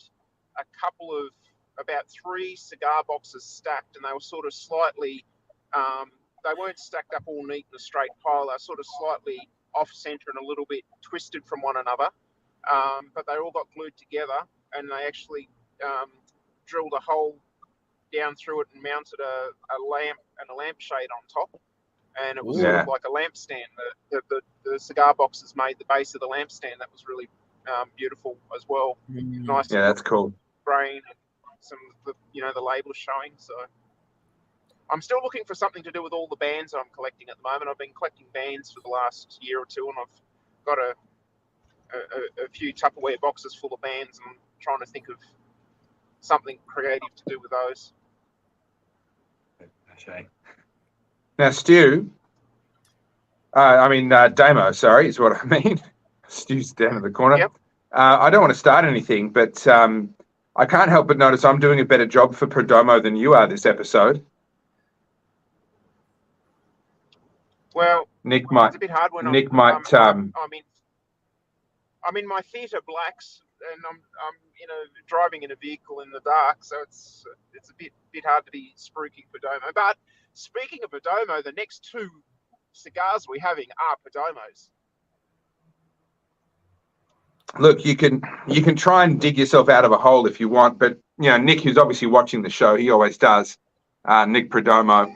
S5: a couple of about 3 cigar boxes stacked, and they were sort of slightly, they weren't stacked up all neat in a straight pile. They were sort of slightly off center and a little bit twisted from one another, but they all got glued together, and they actually drilled a hole down through it and mounted a lamp and a lampshade on top, and it was sort of like a lampstand. The cigar boxes made the base of the lampstand. That was really beautiful as well. Nice.
S1: Yeah, that's cool.
S5: Grain and some of the labels showing. So I'm still looking for something to do with all the bands I'm collecting at the moment. I've been collecting bands for the last year or two, and I've got a few Tupperware boxes full of bands, and I'm trying to think of something creative to do with those.
S2: Okay.
S1: Now, Stu, Damo, sorry, is what I mean. Stu's down in the corner.
S5: Yep.
S1: I don't want to start anything, but I can't help but notice I'm doing a better job for Perdomo than you are this episode.
S5: Well,
S1: Nick might.
S5: It's a bit hard when
S1: I'm
S5: in my theatre blacks, and I'm driving in a vehicle in the dark, so it's a bit hard to be spruiking Perdomo. But speaking of Perdomo, the next 2 cigars we're having are Perdomos.
S1: Look, you can try and dig yourself out of a hole if you want, but Nick, who's obviously watching the show, he always does. Nick Perdomo,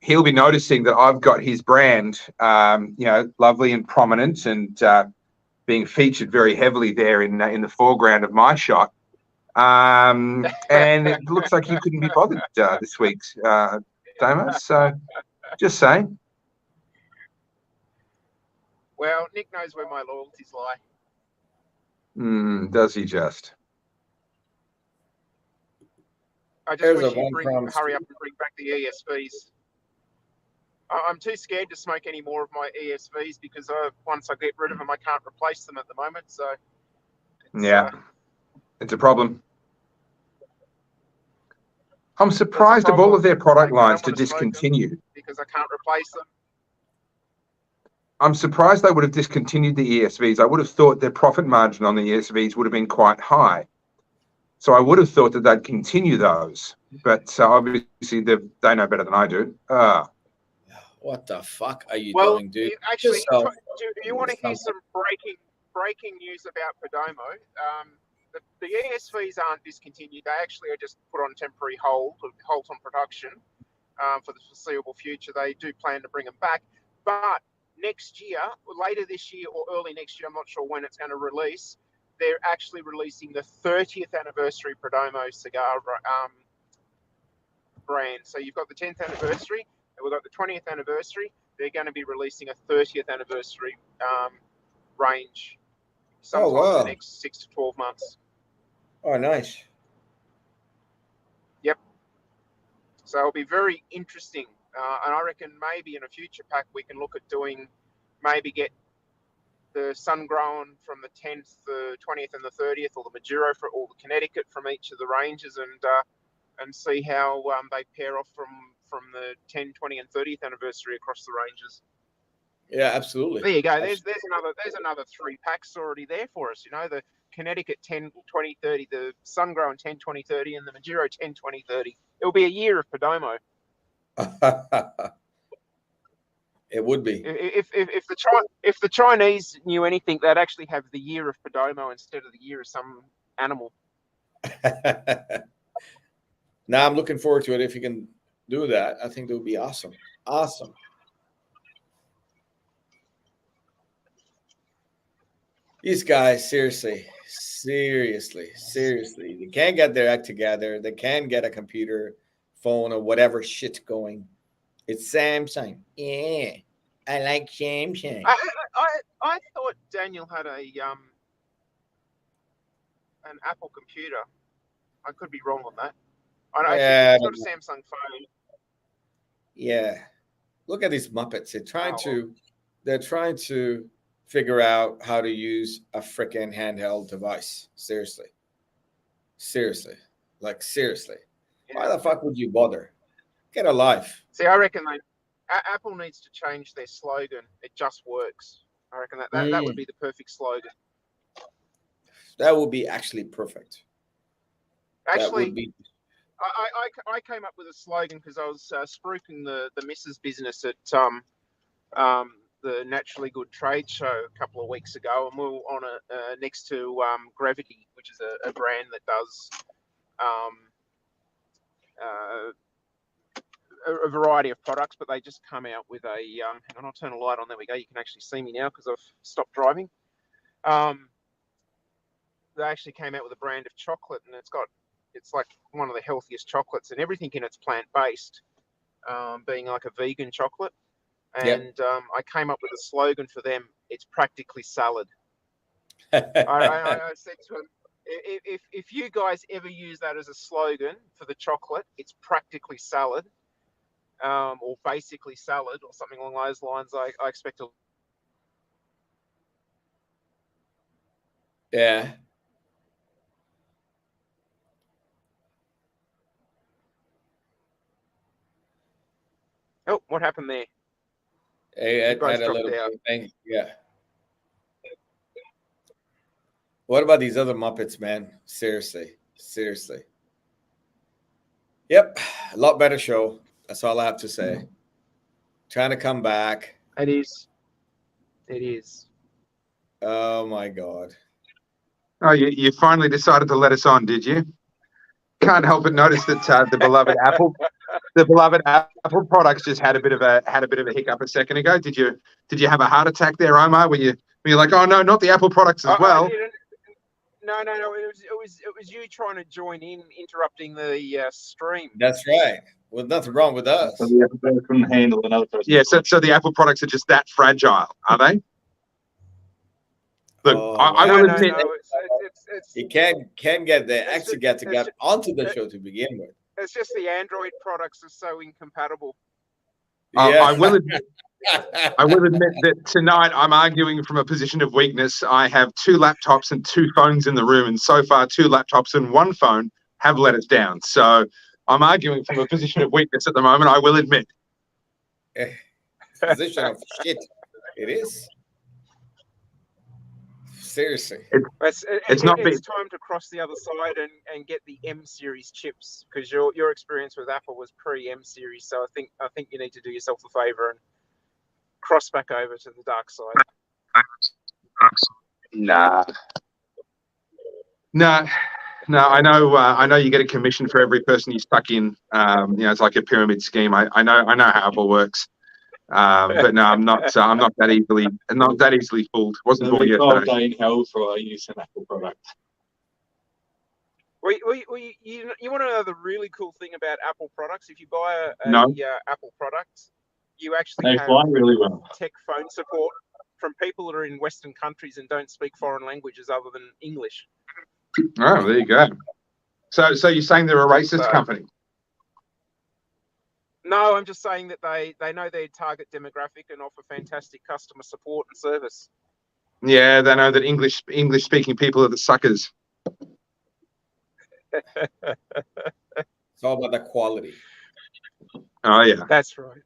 S1: he'll be noticing that I've got his brand, lovely and prominent, and being featured very heavily there in the foreground of my shot. And it looks like he couldn't be bothered this week, Damo. So, just saying.
S5: Well, Nick knows where my loyalties lie.
S1: Does he just?
S5: I just wish he'd hurry up and bring back the ESVs. I'm too scared to smoke any more of my ESVs because once I get rid of them, I can't replace them at the moment. So,
S1: it's a problem. I'm surprised of all of their product lines to discontinue.
S5: because I can't replace them.
S1: I'm surprised they would have discontinued the ESVs. I would have thought their profit margin on the ESVs would have been quite high. So I would have thought that they'd continue those. But obviously, they know better than I do.
S3: What the fuck are you
S5: Well,
S3: doing, dude?
S5: actually,
S3: Yourself.
S5: do you want to hear some breaking news about Perdomo? The ESVs aren't discontinued. They actually are just put on temporary halt on production for the foreseeable future. They do plan to bring them back. But next year, later this year or early next year, I'm not sure when it's going to release, they're actually releasing the 30th anniversary Perdomo cigar brand. So you've got the 10th anniversary, and we've got the 20th anniversary. They're going to be releasing a 30th anniversary range sometime in the next 6 to 12 months.
S3: Oh, nice.
S5: Yep. So it'll be very interesting. And I reckon maybe in a future pack we can look at doing, maybe get the sun-grown from the 10th, the 20th and the 30th, or the Maduro for all the Connecticut from each of the ranges, and see how they pair off from the 10, 20 and 30th anniversary across the ranges.
S3: Yeah, absolutely.
S5: There you go. There's another 3 packs already there for us. You know, the Connecticut 10, 20, 30, the sun-grown 10, 20, 30, and the Maduro 10, 20, 30. It'll be a year of Perdomo.
S3: It would be.
S5: If the Chinese knew anything, they'd actually have the year of Perdomo instead of the year of some animal.
S3: Now I'm looking forward to it. If you can do that, I think that would be awesome. Awesome. These guys, seriously, they can't get their act together. They can't get a computer, phone, or whatever shit going. It's Samsung. Yeah, I like Samsung.
S5: I thought Daniel had an Apple computer. I could be wrong on that. I know he's got a Samsung phone.
S3: Yeah, look at these Muppets. They're trying to figure out how to use a freaking handheld device. Seriously. Yeah. Why the fuck would you bother? Get a life.
S5: See, I reckon Apple needs to change their slogan. It just works. I reckon that would be the perfect slogan.
S3: That would be actually perfect.
S5: Actually, I came up with a slogan because I was spruiking the missus business at the Naturally Good trade show a couple of weeks ago, and we were on next to Gravity, which is a brand that does a variety of products, but they just come out with a hang on, I'll turn a light on. There we go. You can actually see me now because I've stopped driving. They actually came out with a brand of chocolate, and it's like one of the healthiest chocolates, and everything in it's plant-based, being like a vegan chocolate. And I came up with a slogan for them. It's practically salad. I said to them, if you guys ever use that as a slogan for the chocolate, it's practically salad, or basically salad, or something along those lines. I expect to.
S3: Yeah.
S5: Oh, what happened there?
S3: Hey, I had a little thing. Yeah. What about these other Muppets, man? Seriously. Yep, a lot better show. That's all I have to say. Trying to come back.
S5: It is.
S3: Oh my God.
S1: Oh, you finally decided to let us on, did you? Can't help but notice that the beloved Apple products just had a bit of a hiccup a second ago. Did you have a heart attack there, Omar? Were you like, oh no, not the Apple products as well?
S5: No. It was you trying to join in, interrupting the stream.
S3: That's right. Well, nothing wrong with us.
S2: So the Apple couldn't handle another person.
S1: Yeah. So the Apple products are just that fragile, are they? Look, I will admit,
S3: you can get the extra get onto the show to begin with.
S5: It's just the Android products are so incompatible.
S1: I will admit that tonight I'm arguing from a position of weakness. I have 2 laptops and 2 phones in the room, and so far 2 laptops and 1 phone have let us down. So I'm arguing from a position of weakness at the moment, I will admit.
S3: Position of shit. It is. Seriously.
S1: It's not big.
S5: It's time to cross the other side and get the M series chips, because your experience with Apple was pre-M series. So I think you need to do yourself a favor and cross back over to the dark side.
S1: Nah. No. I know you get a commission for every person you stuck in. It's like a pyramid scheme. I know how Apple works. But no, I'm not that easily fooled. Wasn't fooled yesterday.
S2: Day in hell for using an Apple product.
S5: You want to know the really cool thing about Apple products? If you buy a Apple product, you actually have
S2: fly really well.
S5: tech phone support from people that are in Western countries and don't speak foreign languages other than English.
S1: Oh, there you go. So you're saying they're a racist company?
S5: No, I'm just saying that they know their target demographic and offer fantastic customer support and service.
S1: Yeah, they know that English speaking people are the suckers.
S3: It's all about the quality.
S1: Oh yeah,
S5: that's right.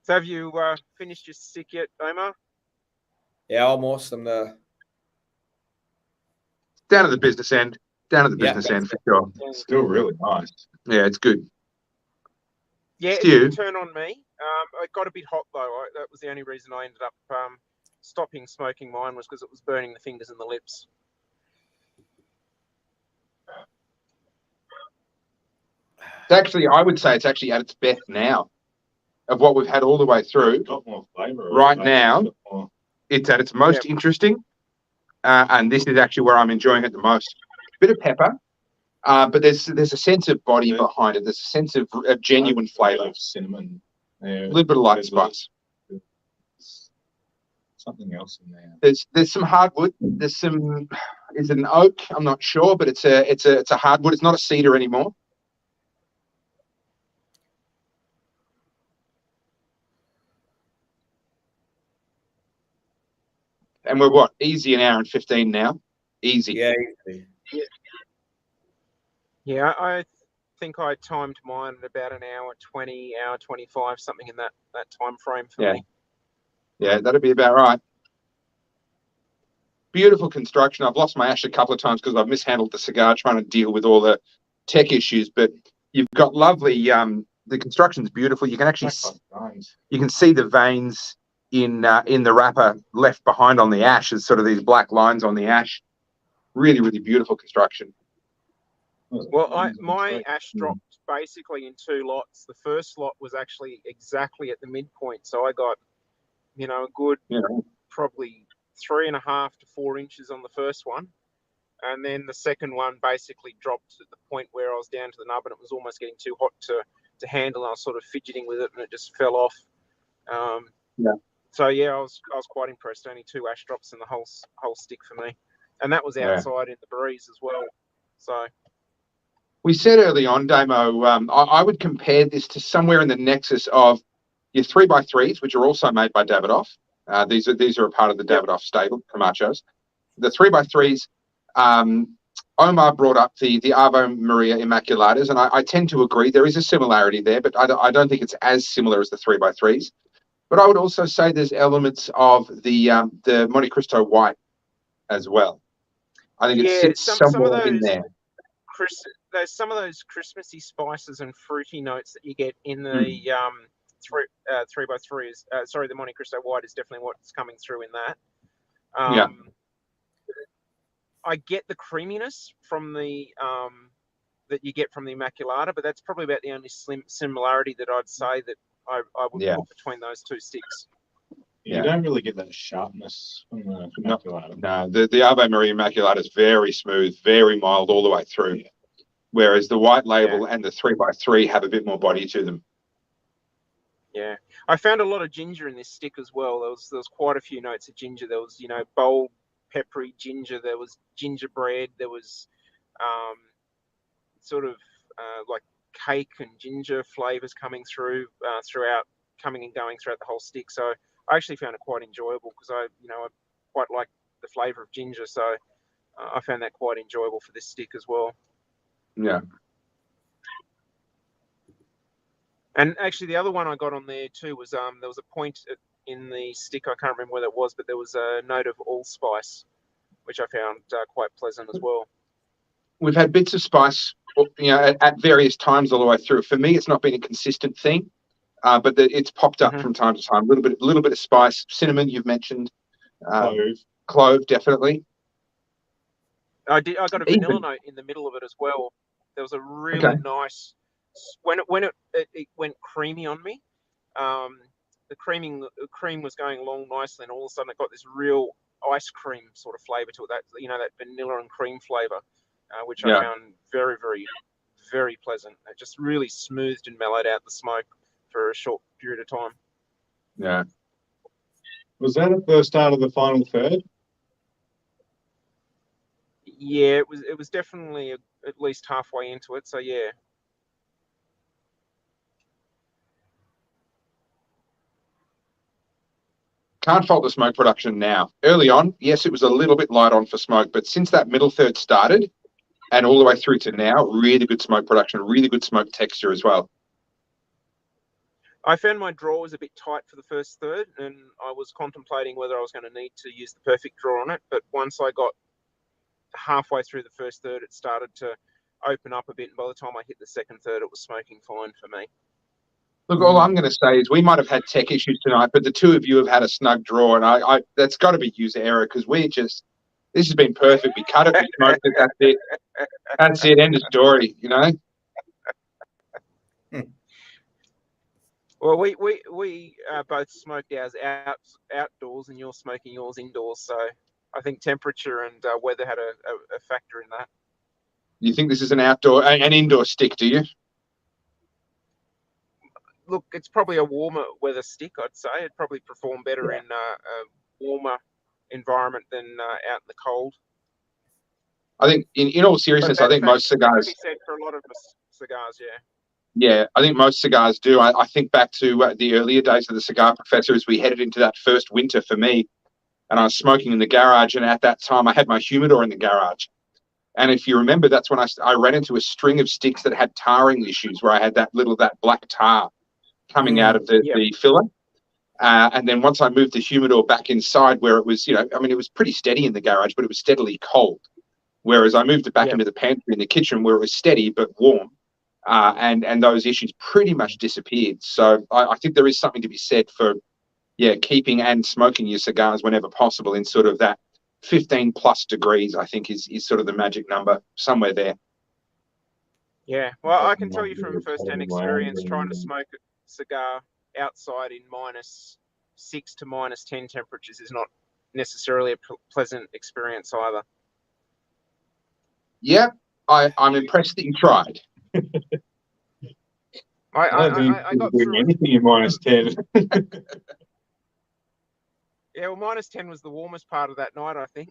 S5: So have you finished your stick yet, Omar?
S3: Yeah, almost. I'm
S1: down at the business end. For sure.
S2: Still really nice.
S1: Yeah, it's good.
S5: Yeah,
S1: Stu?
S5: It didn't turn on me. It got a bit hot though. That was the only reason I ended up stopping smoking mine, was because it was burning the fingers and the lips.
S1: I would say it's actually at its best now, of what we've had all the way through.
S2: Got more flavor.
S1: Right now, it's at its most interesting, and this is actually where I'm enjoying it the most. Bit of pepper, but there's a sense of body behind it. There's a sense of genuine flavour.
S2: Cinnamon.
S1: A little bit of light spice.
S2: Something else in there.
S1: There's some hardwood. There's some. Is it an oak? I'm not sure, but it's a hardwood. It's not a cedar anymore. And we're what? Easy an hour and 15 now. Easy.
S3: Yeah, easy.
S5: Yeah, I think I timed mine at about an hour 20, hour 25, something in that time frame for me.
S1: Yeah, that'd be about right. Beautiful construction. I've lost my ash a couple of times because I've mishandled the cigar trying to deal with all the tech issues, but you've got lovely, the construction's beautiful. You can actually see the veins in the wrapper left behind on the ash, as sort of these black lines on the ash. Really, really beautiful construction.
S5: Well, my ash dropped basically in two lots. The first lot was actually exactly at the midpoint, so I got, a good probably 3.5 to 4 inches on the first one, and then the second one basically dropped at the point where I was down to the nub, and it was almost getting too hot to handle. I was sort of fidgeting with it, and it just fell off. So yeah, I was quite impressed. Only 2 ash drops in the whole stick for me, and that was outside in the breeze as well. So.
S1: We said early on, Damo, I would compare this to somewhere in the nexus of your 3x3s, which are also made by Davidoff. These are a part of the Davidoff stable, Camachos. The 3x3s, Omar brought up the Ave Maria Immaculatas, and I tend to agree. There is a similarity there, but I don't think it's as similar as the 3x3s. But I would also say there's elements of the Monte Cristo White as well. I think it sits somewhere in there.
S5: There's some of those Christmassy spices and fruity notes that you get in the 3x3s. The Monte Cristo White is definitely what's coming through in that. I get the creaminess from the that you get from the Immaculata, but that's probably about the only similarity that I'd say that I would put between those two sticks.
S2: You don't really get that sharpness from the Immaculata.
S1: No, the Ave Maria Immaculata is very smooth, very mild all the way through. Whereas the white label and the 3x3 have a bit more body to them.
S5: Yeah, I found a lot of ginger in this stick as well. There was quite a few notes of ginger. There was bold, peppery ginger. There was gingerbread. There was sort of like cake and ginger flavors coming coming and going throughout the whole stick. So I actually found it quite enjoyable because I quite like the flavor of ginger. So I found that quite enjoyable for this stick as well.
S1: Yeah.
S5: And actually, the other one I got on there too was there was a point in the stick. I can't remember whether it was, but there was a note of allspice, which I found quite pleasant as well.
S1: We've had bits of spice, at various times all the way through. For me, it's not been a consistent theme, but it's popped up from time to time. A little bit of spice, cinnamon you've mentioned, clove definitely.
S5: I got a vanilla note in the middle of it as well. There was a really nice when it went creamy on me. The cream was going along nicely, and all of a sudden it got this real ice cream sort of flavor to it. That vanilla and cream flavor, which I found very, very, very pleasant. It just really smoothed and mellowed out the smoke for a short period of time.
S1: Yeah.
S6: Was that at the start of the final third?
S5: Yeah, it was definitely at least halfway into it. So yeah.
S1: Can't fault the smoke production now. Early on, yes, it was a little bit light on for smoke, but since that middle third started and all the way through to now, really good smoke production, really good smoke texture as well.
S5: I found my draw was a bit tight for the first third, and I was contemplating whether I was going to need to use the perfect draw on it. But once I got halfway through the first third, it started to open up a bit, and by the time I hit the second third, it was smoking fine for me.
S1: Look, all I'm going to say is we might have had tech issues tonight, but the two of you have had a snug draw, and I that's got to be user error because this has been perfect. We cut it, we smoked it, that's it. That's it, end of story,
S5: Well, we both smoked ours outdoors, and you're smoking yours indoors, so I think temperature and weather had a factor in that.
S1: You think this is an indoor stick, do you?
S5: Look, it's probably a warmer weather stick, I'd say. It'd probably perform better in a warmer environment than out in the cold.
S1: I think, in all seriousness, I think most cigars.
S5: That can be said for a lot of cigars, yeah.
S1: Yeah, I think most cigars do. I think back to the earlier days of the Cigar Professor as we headed into that first winter for me, and I was smoking in the garage, and at that time I had my humidor in the garage. And if you remember, that's when I ran into a string of sticks that had tarring issues, where I had that black tar coming out of the filler. And then once I moved the humidor back inside where it was, it was pretty steady in the garage, but it was steadily cold. Whereas I moved it back into the pantry in the kitchen where it was steady but warm. And those issues pretty much disappeared. So I think there is something to be said for, keeping and smoking your cigars whenever possible in sort of that 15 plus degrees, I think is sort of the magic number, somewhere there.
S5: Yeah, well, I can tell you from first-hand experience, trying to smoke a cigar outside in -6 to -10 temperatures is not necessarily a pleasant experience either.
S1: Yeah, I'm impressed that you tried.
S5: I got through
S6: anything in -10.
S5: Yeah, well, -10 was the warmest part of that night, I think.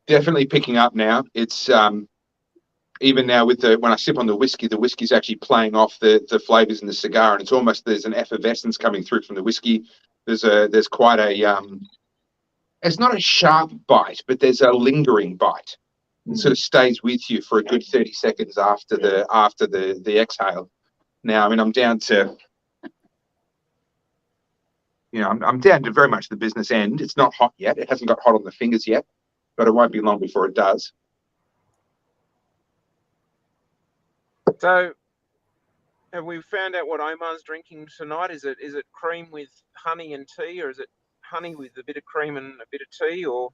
S1: Definitely picking up now. It's even now with when I sip on the whiskey's actually playing off the flavors in the cigar, and it's almost there's an effervescence coming through from the whiskey. There's quite a it's not a sharp bite, but there's a lingering bite. It sort of stays with you for a good 30 seconds after the exhale. Now, I'm down to I'm down to very much the business end. It's not hot yet. It hasn't got hot on the fingers yet, but it won't be long before it does.
S5: So, have we found out what Omar's drinking tonight? Is it cream with honey and tea, or is it honey with a bit of cream and a bit of tea, or?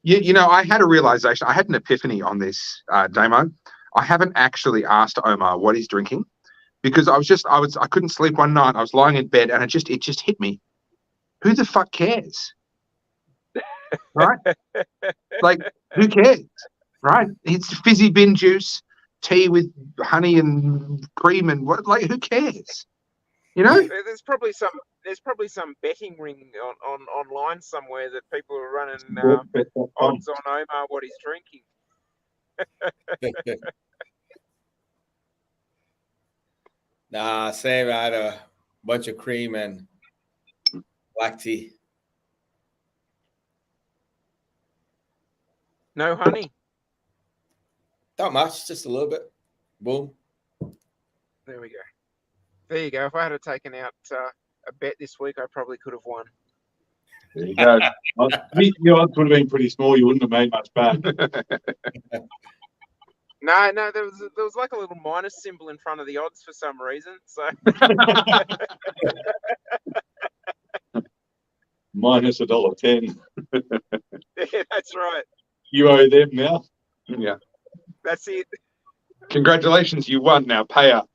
S1: I had a realization. I had an epiphany on this, Damo. I haven't actually asked Omar what he's drinking because I couldn't sleep one night. I was lying in bed and it just hit me. Who the fuck cares? Right? Like, who cares? Right? It's fizzy bin juice, tea with honey and cream and what? Like, who cares?
S5: There's probably some betting ring online somewhere that people are running odds on Omar what he's drinking.
S3: Nah, same. I had a bunch of cream and black tea.
S5: No honey.
S3: Not much, just a little bit. Boom.
S5: There we go. There you go. If I had taken out a bet this week, I probably could have won.
S6: There you go. The odds would have been pretty small. You wouldn't have made much back.
S5: No, there was like a little minus symbol in front of the odds for some reason. So
S6: Minus $1.10.
S5: yeah, that's right.
S6: You owe them now.
S1: Yeah.
S5: That's it.
S1: Congratulations, you won. Now pay up.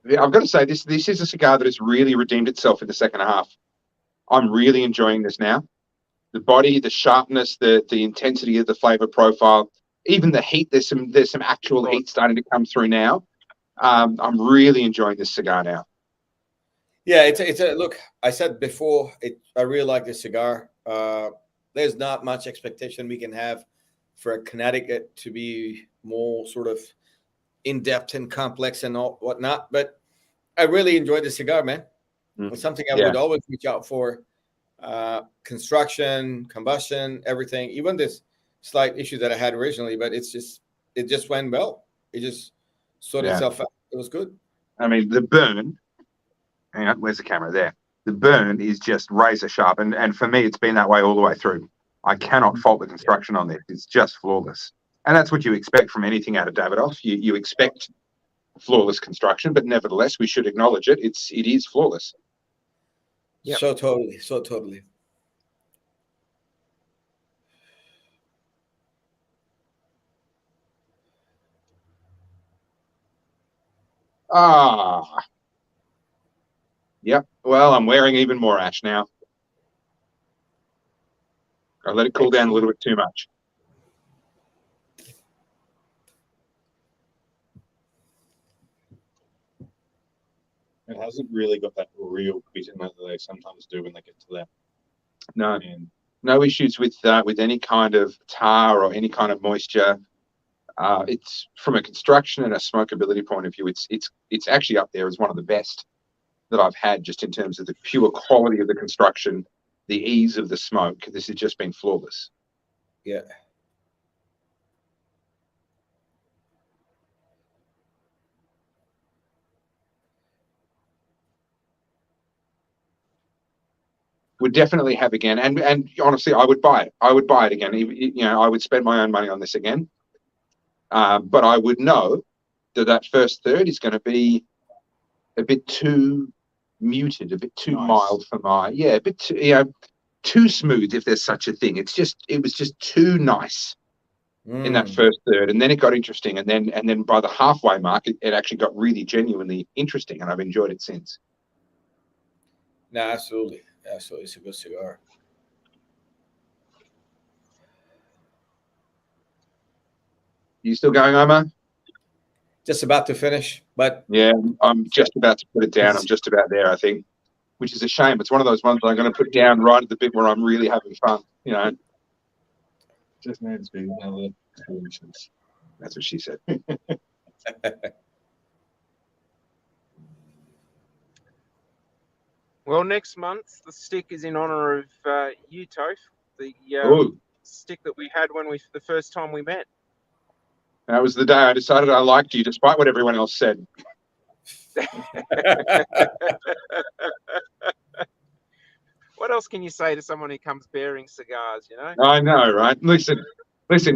S1: Yeah, I've got to say, this is a cigar that has really redeemed itself in the second half. I'm really enjoying this now. The body, the sharpness, the intensity of the flavor profile, even the heat. There's some actual heat starting to come through now. I'm really enjoying this cigar now.
S3: Yeah, it's a look. I said before, I really like this cigar. There's not much expectation we can have for a Connecticut to be more sort of in depth and complex and all whatnot. But I really enjoyed the cigar, man. It's something I would always reach out for. Construction, combustion, everything. Even this slight issue that I had originally, but it just went well. It just sorted itself out. It was good.
S1: I mean, the burn. Hang on, where's the camera? There. The burn is just razor sharp, and for me, it's been that way all the way through. I cannot fault the construction on this. It's just flawless, and that's what you expect from anything out of Davidoff. You expect flawless construction, but nevertheless, we should acknowledge it. It is flawless.
S3: Yep. So totally.
S1: Yep. Well, I'm wearing even more ash now. I let it cool down a little bit too much.
S6: It hasn't really got that real bitterness that they sometimes do when they get to that.
S1: No, no issues with any kind of tar or any kind of moisture. It's from a construction and a smokability point of view, it's actually up there as one of the best that I've had, just in terms of the pure quality of the construction, the ease of the smoke. This has just been flawless.
S3: Yeah.
S1: Would definitely have again, and honestly, I would buy it. I would buy it again. I would spend my own money on this again. But I would know that first third is going to be a bit too muted, a bit too mild for a bit too, too smooth, if there's such a thing. It was just too nice in that first third, and then it got interesting, and then by the halfway mark, it actually got really genuinely interesting, and I've enjoyed it since.
S3: No, absolutely. It's a good cigar.
S1: You still going, Omar?
S3: Just about to finish, but
S1: yeah, I'm just about to put it down. I'm just about there, I think, which is a shame. It's one of those ones that I'm going to put down right at the bit where I'm really having fun.
S6: Just needs to be another solutions.
S1: That's what she said.
S5: Well, next month the stick is in honor of you, Toph, the stick that we had the first time we met.
S1: That was the day I decided I liked you, despite what everyone else said.
S5: What else can you say to someone who comes bearing cigars?
S1: I know, right? Listen.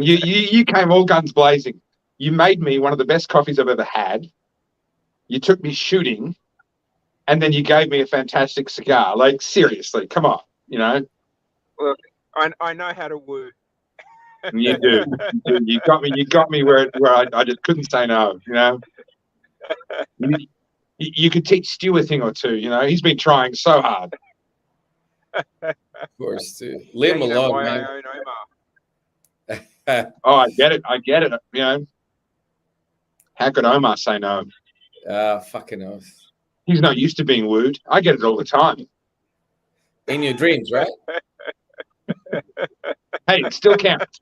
S1: You came all guns blazing. You made me one of the best coffees I've ever had. You took me shooting. And then you gave me a fantastic cigar. Like, seriously, come on,
S5: Look, I know how to woo.
S1: You do. You got me where I just couldn't say no. You could teach Stu a thing or two. He's been trying so hard.
S3: Of course, too. Leave him alone, man.
S5: I own Omar.
S1: Oh, I get it. How could Omar say no?
S3: Fucking oath.
S1: He's not used to being wooed. I get it all the time.
S3: In your dreams, right?
S1: Hey, it still counts.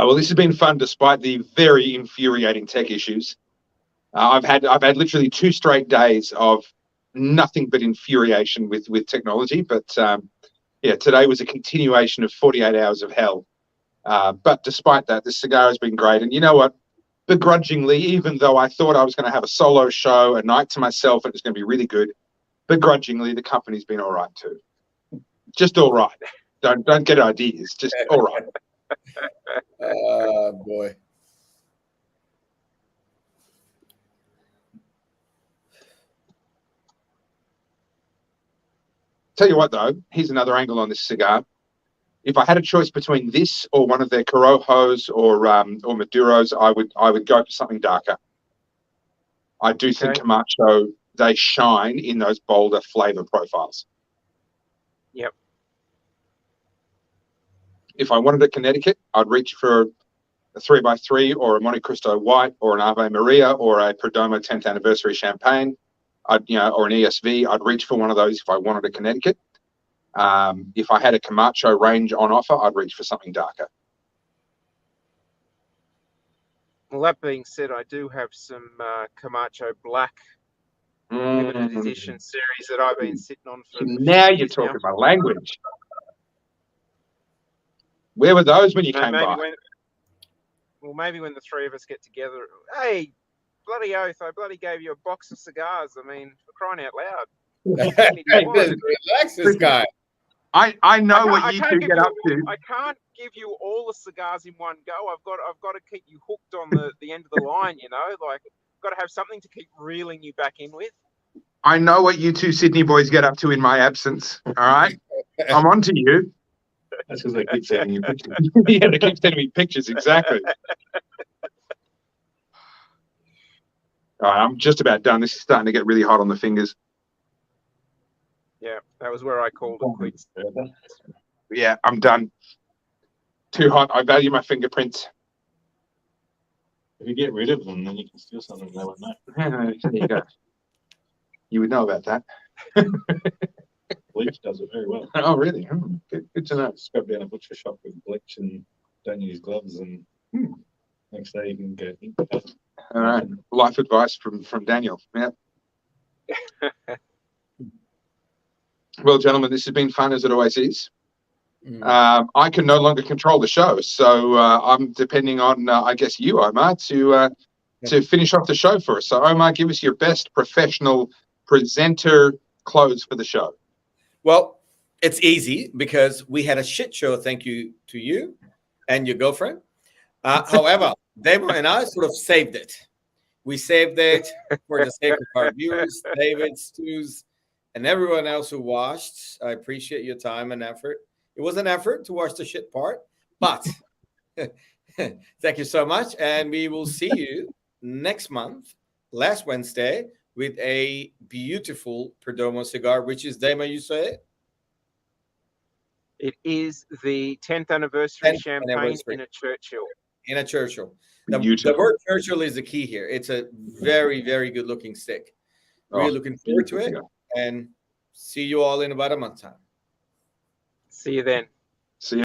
S1: Well, this has been fun despite the very infuriating tech issues. I've had literally 2 straight days of nothing but infuriation with technology. But yeah, today was a continuation of 48 hours of hell. But despite that, this cigar has been great. And you know what? Begrudgingly, even though I thought I was going to have a solo show, a night to myself, and it was going to be really good, begrudgingly, the company's been all right too. Just all right. Don't get ideas. Just all right.
S3: Oh, boy.
S1: Tell you what, though, here's another angle on this cigar. If I had a choice between this or one of their Corojos or Maduros, I would go for something darker. I do think Camacho, they shine in those bolder flavor profiles.
S5: Yep.
S1: If I wanted a Connecticut, I'd reach for a 3x3 or a Monte Cristo White or an Ave Maria or a Perdomo 10th anniversary champagne, or an ESV. I'd reach for one of those if I wanted a Connecticut. If I had a Camacho range on offer, I'd reach for something darker.
S5: Well, that being said, I do have some Camacho Black limited edition series that I've been sitting on for.
S1: Now you're talking my language. Where were those when you came by?
S5: Maybe when the 3 of us get together. Hey, bloody oath! I bloody gave you a box of cigars. I mean, for crying out loud.
S3: Hey, relax this guy.
S1: I know what you two get up to.
S5: I can't give you all the cigars in one go. I've got to keep you hooked on the end of the line. Like I've got to have something to keep reeling you back in with.
S1: I know what you two Sydney boys get up to in my absence. All right, I'm on to you.
S6: That's because they keep sending you pictures.
S1: Yeah, they keep sending me pictures. Exactly. All right, I'm just about done. This is starting to get really hot on the fingers.
S5: Yeah, that was where I called it quits.
S1: Yeah, I'm done. Too hot. I value my fingerprints.
S6: If you get rid of them, then you can steal something they won't know.
S1: There you go. You would know about that.
S6: Bleach does it very well.
S1: Oh, really? Oh, good to know.
S6: Scrub down a butcher shop with bleach and don't use gloves, and next day you can get ink.
S1: All right. Life advice from Daniel. Yeah. Well, gentlemen, this has been fun as it always is. I can no longer control the show, so I'm depending on, I guess, you, Omar, to finish off the show for us. So, Omar, give us your best professional presenter close for the show.
S3: Well, it's easy because we had a shit show. Thank you to you and your girlfriend. However, Deborah and I sort of saved it. We saved it for the sake of our viewers, David, Stu's, and everyone else who watched. I appreciate your time and effort. It was an effort to watch the shit part, but thank you so much. And we will see you next month, last Wednesday, with a beautiful Perdomo cigar, which is, Dama, you say it?
S5: It is the 10th anniversary champagne in a Churchill.
S3: In a Churchill. The word Churchill is the key here. It's a very, very good looking stick. Really looking forward to it. And see you all in about a month's time.
S5: See you then.
S1: See you.